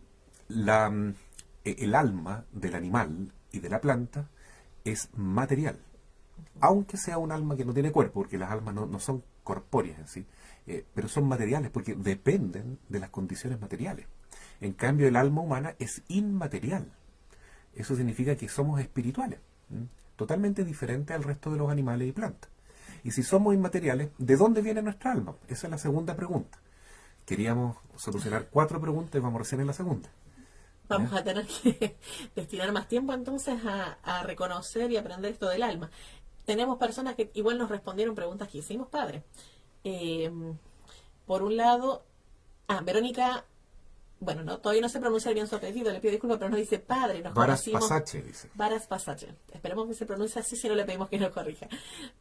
alma del animal y de la planta es material, aunque sea un alma que no tiene cuerpo, porque las almas no son corpóreas en sí, pero son materiales porque dependen de las condiciones materiales. En cambio, el alma humana es inmaterial. Eso significa que somos espirituales, totalmente diferente al resto de los animales y plantas. Y si somos inmateriales, ¿de dónde viene nuestra alma? Esa es la segunda pregunta. Queríamos solucionar 4 preguntas y vamos recién en la segunda. Vamos a tener que destinar más tiempo entonces a reconocer y aprender esto del alma. Tenemos personas que igual nos respondieron preguntas que hicimos, padre. Por un lado, Verónica bueno, no, todavía no se pronuncia bien su apellido, le pido disculpas, pero nos dice Padre, nos Varas conocimos. Pasache, dice. Varas Pasache. Esperemos que se pronuncie así, si no le pedimos que nos corrija.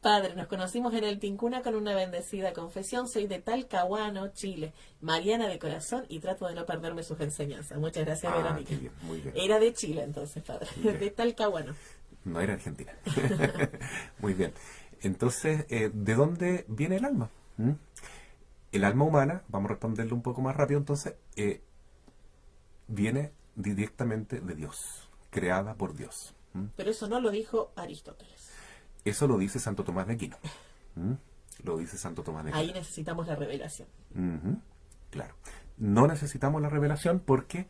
Padre, nos conocimos en el Tincuna con una bendecida confesión. Soy de Talcahuano, Chile. Mariana de corazón y trato de no perderme sus enseñanzas. Muchas gracias, Verónica. Qué bien, muy bien. Era de Chile entonces, Padre. De Talcahuano. No era Argentina. Muy bien. Entonces, ¿de dónde viene el alma? ¿Mm? El alma humana, vamos a responderlo un poco más rápido entonces, viene directamente de Dios, creada por Dios. ¿Mm? Pero eso no lo dijo Aristóteles. Eso lo dice Santo Tomás de Aquino. ¿Mm? Lo dice Santo Tomás de Aquino. Ahí necesitamos la revelación. Ujú, claro. No necesitamos la revelación porque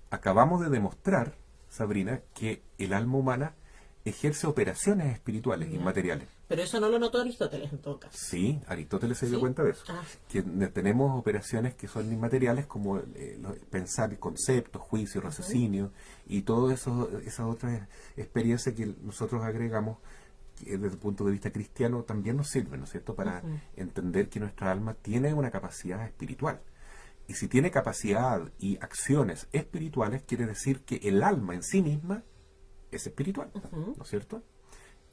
acabamos de demostrar, Sabrina, que el alma humana ejerce operaciones espirituales, inmateriales. Pero eso no lo notó Aristóteles en todo caso. Sí, Aristóteles se dio ¿Sí? cuenta de eso. Ah. Que tenemos operaciones que son inmateriales como pensar conceptos, juicios, raciocinio y todo eso, esas otras experiencias que nosotros agregamos que desde el punto de vista cristiano también nos sirven, ¿no es cierto?, para entender que nuestra alma tiene una capacidad espiritual. Y si tiene capacidad y acciones espirituales, quiere decir que el alma en sí misma es espiritual, ¿no es cierto?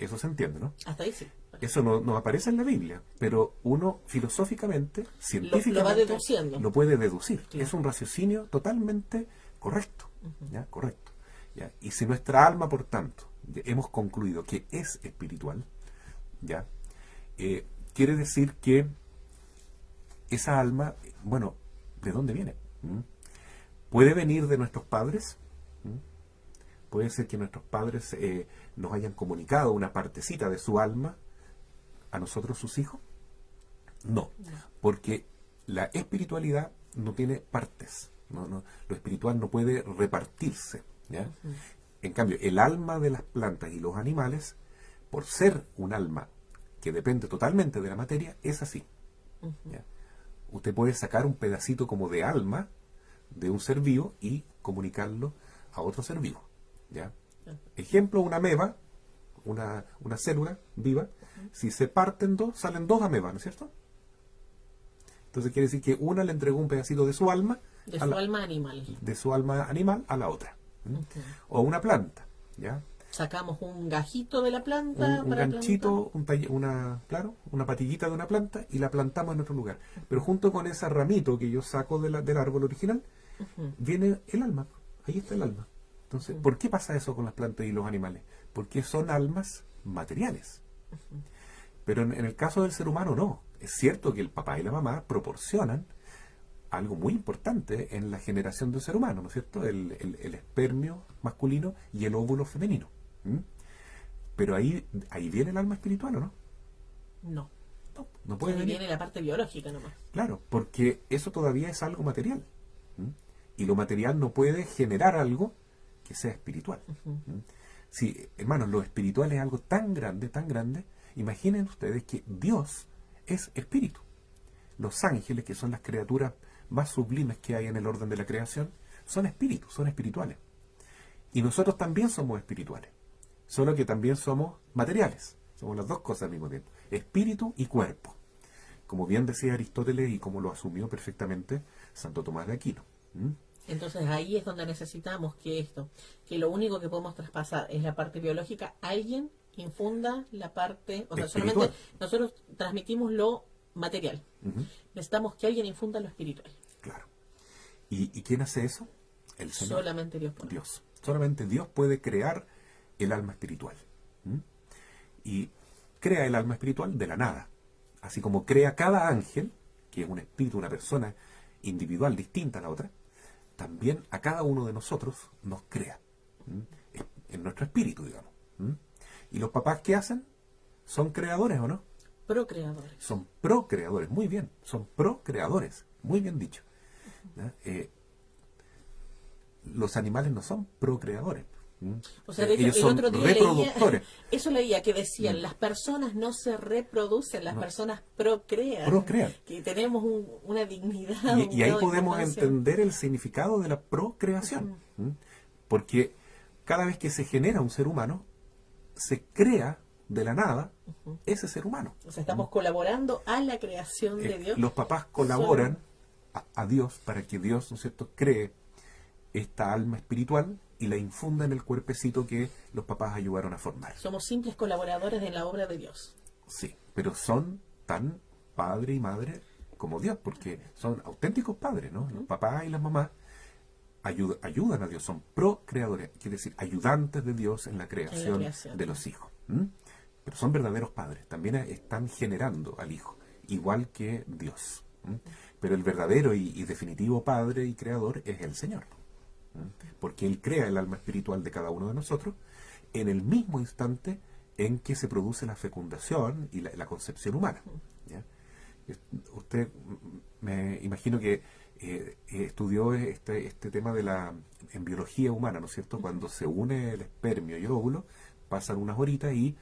Eso se entiende, ¿no? Hasta ahí sí. Eso no aparece en la Biblia, pero uno filosóficamente, científicamente, lo va deduciendo. lo puede deducir. Claro. Es un raciocinio totalmente correcto, ¿ya? Correcto. ¿Ya? Y si nuestra alma, por tanto, ya hemos concluido que es espiritual, ¿ya? Quiere decir que esa alma, bueno, ¿de dónde viene? ¿Mm? ¿Puede venir de nuestros padres? ¿Mm? Puede ser que nuestros padres nos hayan comunicado una partecita de su alma a nosotros, sus hijos. No, porque la espiritualidad no tiene partes. Lo espiritual no puede repartirse, ¿ya? En cambio, el alma de las plantas y los animales, por ser un alma que depende totalmente de la materia, es así, ¿ya? Usted puede sacar un pedacito como de alma de un ser vivo y comunicarlo a otro ser vivo, ¿ya? Ejemplo, una ameba, una célula viva, si se parten dos, salen dos amebas, ¿no es cierto? Entonces quiere decir que una le entregó un pedacito de su alma, De su alma animal. de su alma animal a la otra. O una planta, ¿ya? Sacamos un gajito de la planta. Un para ganchito, una patillita de una planta y la plantamos en otro lugar. Pero junto con ese ramito que yo saco del árbol original, viene el alma. Ahí está el alma. Entonces, ¿por qué pasa eso con las plantas y los animales? Porque son almas materiales. Pero en el caso del ser humano no. Es cierto que el papá y la mamá proporcionan algo muy importante en la generación del ser humano, ¿no es cierto? El espermio masculino y el óvulo femenino. ¿Mm? Pero ahí viene el alma espiritual, ¿o no? No. No puede Ahí venir. viene la parte biológica nomás. Claro, porque eso todavía es algo material. ¿Mm? Y lo material no puede generar algo que sea espiritual. ¿Mm? Si, hermanos, lo espiritual es algo tan grande, imaginen ustedes que Dios es espíritu. Los ángeles, que son las criaturas más sublimes que hay en el orden de la creación, son espíritus, son espirituales. Y nosotros también somos espirituales, solo que también somos materiales. Somos las dos cosas al mismo tiempo, espíritu y cuerpo. Como bien decía Aristóteles y como lo asumió perfectamente Santo Tomás de Aquino. ¿Mm? Entonces ahí es donde necesitamos que lo único que podemos traspasar es la parte biológica. Alguien infunda la parte, o sea, espiritual. solamente nosotros transmitimos lo material. Necesitamos que alguien infunda lo espiritual. Claro. ¿Y quién hace eso? El Señor. Solamente Dios puede. Dios. Solamente Dios puede crear el alma espiritual. ¿Mm? Y crea el alma espiritual de la nada. Así como crea cada ángel, que es un espíritu, una persona individual distinta a la otra, también a cada uno de nosotros nos crea. ¿Mm? En nuestro espíritu, digamos. ¿Mm? ¿Y los papás qué hacen? ¿Son creadores o no? Procreadores. Son procreadores, muy bien, son procreadores, muy bien dicho. ¿Ya? Los animales no son procreadores. O sea, de hecho, ellos el son otro día reproductores. Eso leía que decían, las personas no se reproducen, las personas procrean. Procrean. Que tenemos una dignidad. Y ahí grado de podemos importancia. entender el significado de la procreación. Porque cada vez que se genera un ser humano, se crea de la nada ese ser humano. O sea, estamos colaborando a la creación de Dios. Los papás colaboran a Dios para que Dios, ¿no es cierto?, cree esta alma espiritual y la infunda en el cuerpecito que los papás ayudaron a formar. Somos simples colaboradores de la obra de Dios. Sí, pero son tan padre y madre como Dios, porque son auténticos padres, ¿no? Los papás y las mamás ayudan a Dios, son procreadores, quiere decir, ayudantes de Dios en la creación, de los hijos. Pero son verdaderos padres, también están generando al hijo, igual que Dios. Pero el verdadero y definitivo padre y creador es el Señor, porque Él crea el alma espiritual de cada uno de nosotros en el mismo instante en que se produce la fecundación y la concepción humana. ¿Ya? Usted, me imagino que estudió este tema de la en biología humana, ¿no es cierto? Cuando se une el espermio y el óvulo, pasan unas horitas y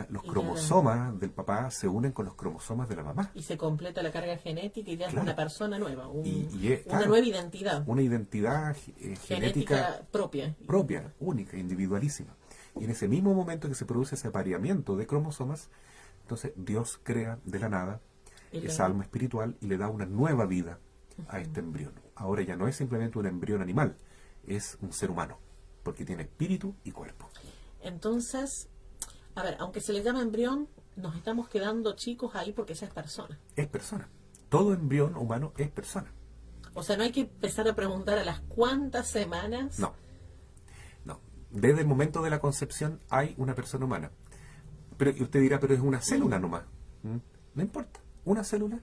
los cromosomas del papá se unen con los cromosomas de la mamá. Y se completa la carga genética y ya es una persona nueva, claro, nueva identidad. Una identidad genética propia, única, individualísima. Y en ese mismo momento que se produce ese apareamiento de cromosomas, entonces Dios crea de la nada esa alma espiritual y le da una nueva vida a este embrión. Ahora ya no es simplemente un embrión animal, es un ser humano, porque tiene espíritu y cuerpo. Entonces, a ver, aunque se le llama embrión, nos estamos quedando chicos ahí porque esa es persona. Es persona. Todo embrión humano es persona. O sea, no hay que empezar a preguntar a las cuántas semanas. No. Desde el momento de la concepción hay una persona humana. Pero y usted dirá, pero es una célula nomás. No importa. Una célula,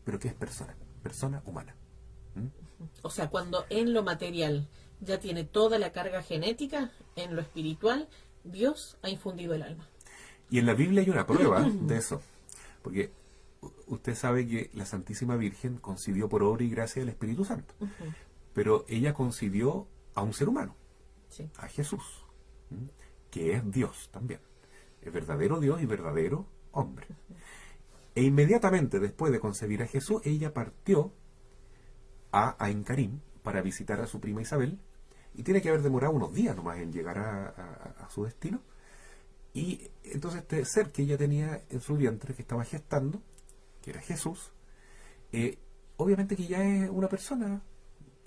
pero que es persona. Persona humana. O sea, cuando en lo material ya tiene toda la carga genética, en lo espiritual, Dios ha infundido el alma. Y en la Biblia hay una prueba de eso. Porque usted sabe que la Santísima Virgen concibió por obra y gracia del Espíritu Santo. Pero ella concibió a un ser humano. Sí. A Jesús, que es Dios también. Es verdadero Dios y verdadero hombre. E inmediatamente después de concebir a Jesús, ella partió a Ain Karim para visitar a su prima Isabel, y tiene que haber demorado unos días nomás en llegar a su destino. Y entonces este ser que ella tenía en su vientre, que estaba gestando, que era Jesús, obviamente que ya es una persona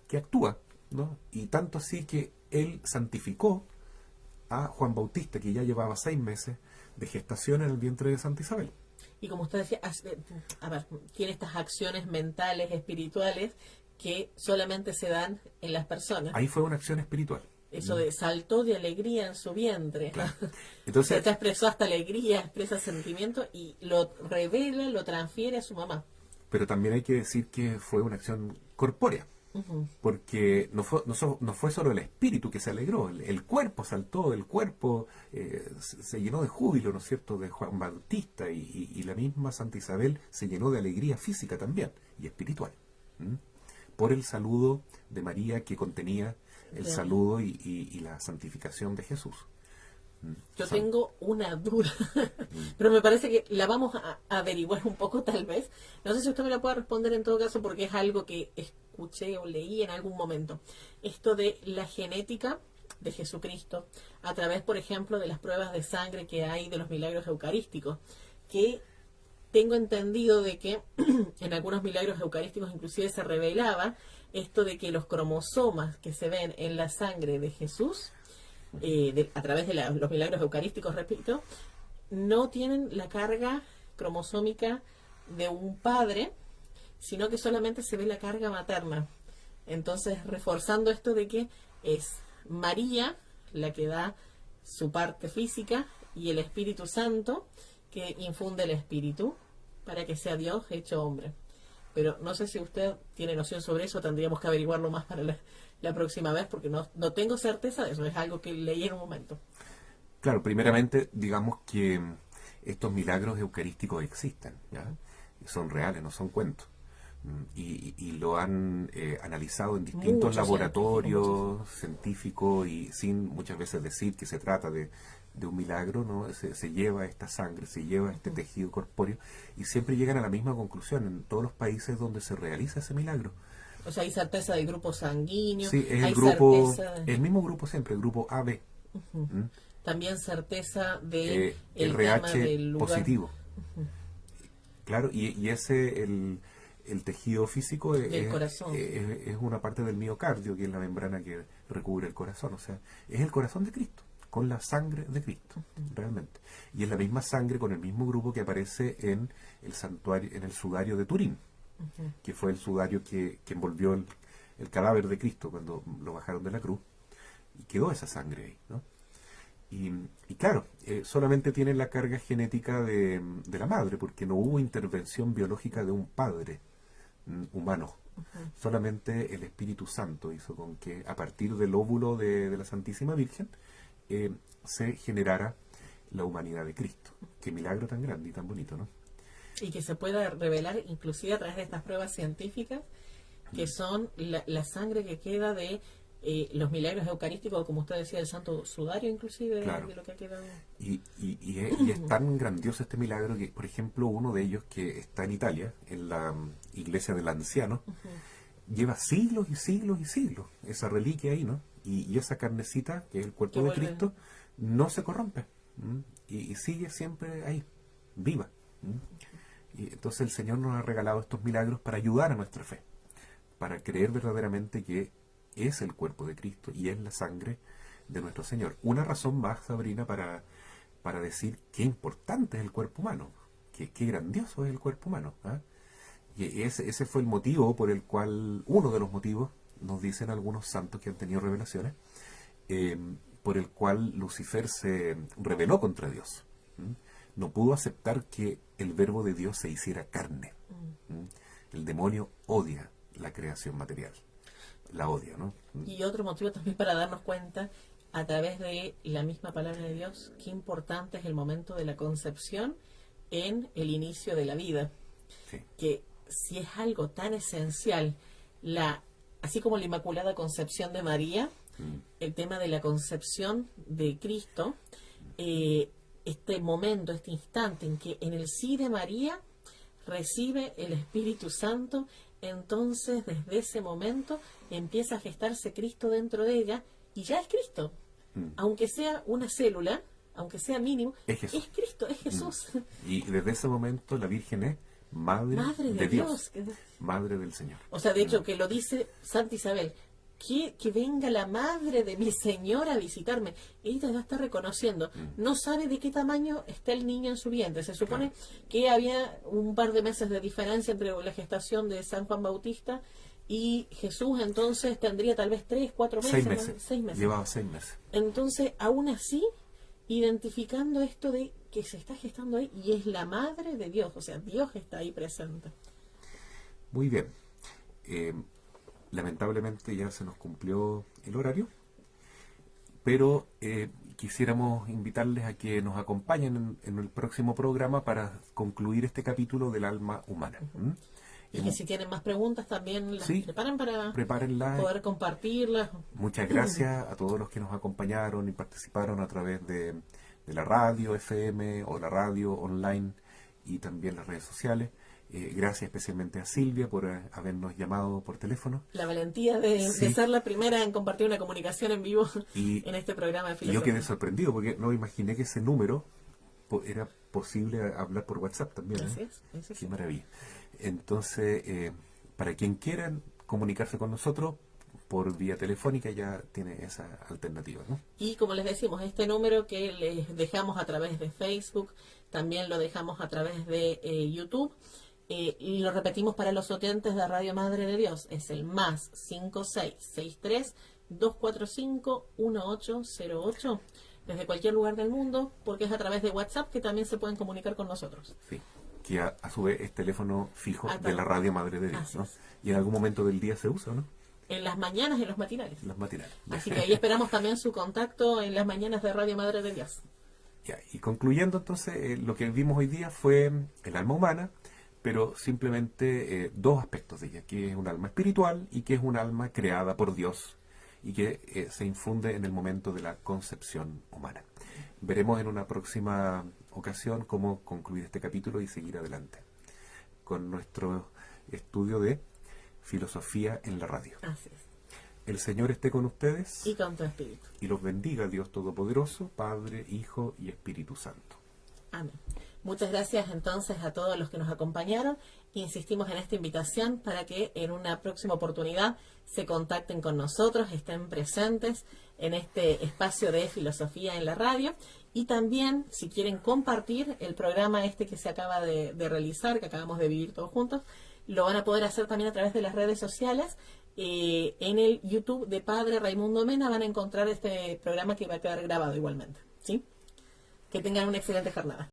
que actúa, ¿no? Y tanto así que él santificó a Juan Bautista, que ya llevaba 6 meses de gestación en el vientre de Santa Isabel. Y como usted decía, a ver, tiene estas acciones mentales, espirituales, que solamente se dan en las personas. Ahí fue una acción espiritual. Eso de saltó de alegría en su vientre. Claro. Entonces, se expresó hasta alegría, expresa sentimiento y lo revela, lo transfiere a su mamá. Pero también hay que decir que fue una acción corpórea. Porque no fue solo el espíritu que se alegró, el cuerpo saltó, el cuerpo se llenó de júbilo, ¿no es cierto?, de Juan Bautista, y la misma Santa Isabel se llenó de alegría física también, y espiritual, por el saludo de María que contenía el saludo y la santificación de Jesús. Yo tengo una duda, pero me parece que la vamos a averiguar un poco tal vez. No sé si usted me la puede responder en todo caso, porque es algo que escuché o leí en algún momento. Esto de la genética de Jesucristo, a través, por ejemplo, de las pruebas de sangre que hay de los milagros eucarísticos, que tengo entendido de que en algunos milagros eucarísticos inclusive se revelaba esto de que los cromosomas que se ven en la sangre de Jesús, a través de los milagros eucarísticos, repito, no tienen la carga cromosómica de un padre, sino que solamente se ve la carga materna. Entonces, reforzando esto de que es María la que da su parte física y el Espíritu Santo que infunde el Espíritu para que sea Dios hecho hombre. Pero no sé si usted tiene noción sobre eso, tendríamos que averiguarlo más para la próxima vez, porque no tengo certeza de eso, es algo que leí en un momento. Claro, primeramente, digamos que estos milagros eucarísticos existen, ¿ya? Son reales, no son cuentos. Y lo han analizado en distintos laboratorios científicos, y sin muchas veces decir que se trata de un milagro, ¿no? Se lleva esta sangre, se lleva este tejido corpóreo, y siempre llegan a la misma conclusión en todos los países donde se realiza ese milagro. O sea, hay certeza del grupo sanguíneo. Sí, es hay el mismo grupo siempre, el grupo AB. También certeza de el RH tema del lugar positivo. Claro, y ese el tejido físico Del corazón. es una parte del miocardio, que es la membrana que recubre el corazón. O sea, es el corazón de Cristo, con la sangre de Cristo, realmente. Y es la misma sangre con el mismo grupo que aparece en el santuario, en el sudario de Turín, que fue el sudario que envolvió el cadáver de Cristo cuando lo bajaron de la cruz, y quedó esa sangre ahí, ¿no? Y claro, solamente tiene la carga genética de la madre, porque no hubo intervención biológica de un padre humano. Solamente el Espíritu Santo hizo con que a partir del óvulo de la Santísima Virgen se generara la humanidad de Cristo. Qué milagro tan grande y tan bonito, ¿no? Y que se pueda revelar inclusive a través de estas pruebas científicas, que son la sangre que queda de los milagros eucarísticos, como usted decía, el santo sudario inclusive, claro, de lo que ha quedado. Y es tan grandioso este milagro que, por ejemplo, uno de ellos que está en Italia, en la iglesia del anciano, lleva siglos y siglos y siglos esa reliquia ahí, ¿no? Y esa carnecita, que es el cuerpo de Cristo, no se corrompe, y sigue siempre ahí, viva. Y entonces el Señor nos ha regalado estos milagros para ayudar a nuestra fe, para creer verdaderamente que es el cuerpo de Cristo y es la sangre de nuestro Señor. Una razón más, Sabrina, para decir qué importante es el cuerpo humano, qué grandioso es el cuerpo humano, ¿eh? Y ese fue el motivo por el cual, uno de los motivos, nos dicen algunos santos que han tenido revelaciones, por el cual Lucifer se rebeló contra Dios. No pudo aceptar que el verbo de Dios se hiciera carne. El demonio odia la creación material. La odia, ¿no? Y otro motivo también para darnos cuenta, a través de la misma palabra de Dios, qué importante es el momento de la concepción en el inicio de la vida. Sí. Que si es algo tan esencial, así como la Inmaculada Concepción de María, el tema de la concepción de Cristo, este momento, este instante en que en el sí de María recibe el Espíritu Santo, entonces desde ese momento empieza a gestarse Cristo dentro de ella y ya es Cristo. Aunque sea una célula, aunque sea mínimo, es Cristo, es Jesús. Y desde ese momento la Virgen es Madre de Dios, Madre del Señor. O sea, de hecho, que lo dice Santa Isabel, que venga la madre de mi Señor a visitarme. Ella ya está reconociendo, no sabe de qué tamaño está el niño en su vientre. Se supone que había un par de meses de diferencia entre la gestación de San Juan Bautista y Jesús, entonces tendría tal vez 3, 4 meses. 6 meses. ¿no? 6 meses. Llevaba 6 meses. Entonces, aún así, identificando esto de que se está gestando ahí, y es la madre de Dios, o sea, Dios está ahí presente. Muy bien. Lamentablemente ya se nos cumplió el horario, pero quisiéramos invitarles a que nos acompañen en el próximo programa para concluir este capítulo del alma humana. Y que si tienen más preguntas también las preparan para prepárenlas, poder compartirlas. Muchas gracias a todos los que nos acompañaron y participaron a través de la radio FM o la radio online y también las redes sociales. Gracias especialmente a Silvia por habernos llamado por teléfono. La valentía de ser la primera en compartir una comunicación en vivo en este programa de filosofía. Yo quedé sorprendido porque no imaginé que ese número era posible hablar por WhatsApp también. Así es. Qué maravilla. Entonces, para quien quiera comunicarse con nosotros por vía telefónica ya tiene esa alternativa, ¿no? Y como les decimos, este número que les dejamos a través de Facebook, también lo dejamos a través de YouTube. Y lo repetimos para los oyentes de Radio Madre de Dios, es el más 5663-245-1808, desde cualquier lugar del mundo, porque es a través de WhatsApp que también se pueden comunicar con nosotros. Sí, que a su vez es teléfono fijo de la Radio Madre de Dios, ¿no? Y en algún momento del día se usa, ¿no? En las mañanas y en los matinales. Los matinales. Así que ahí esperamos también su contacto en las mañanas de Radio Madre de Dios. Ya, y concluyendo entonces, lo que vimos hoy día fue el alma humana, pero simplemente dos aspectos de ella, que es un alma espiritual y que es un alma creada por Dios y que se infunde en el momento de la concepción humana. Veremos en una próxima ocasión cómo concluir este capítulo y seguir adelante con nuestro estudio de filosofía en la radio. Así es. El Señor esté con ustedes y con tu espíritu. Y los bendiga Dios Todopoderoso, Padre, Hijo y Espíritu Santo. Amén. Muchas gracias entonces a todos los que nos acompañaron. Insistimos en esta invitación para que en una próxima oportunidad se contacten con nosotros, estén presentes en este espacio de filosofía en la radio. Y también, si quieren compartir el programa este que se acaba de realizar, que acabamos de vivir todos juntos, lo van a poder hacer también a través de las redes sociales. En el YouTube de Padre Raimundo Mena van a encontrar este programa que va a quedar grabado igualmente, ¿sí? Que tengan una excelente jornada.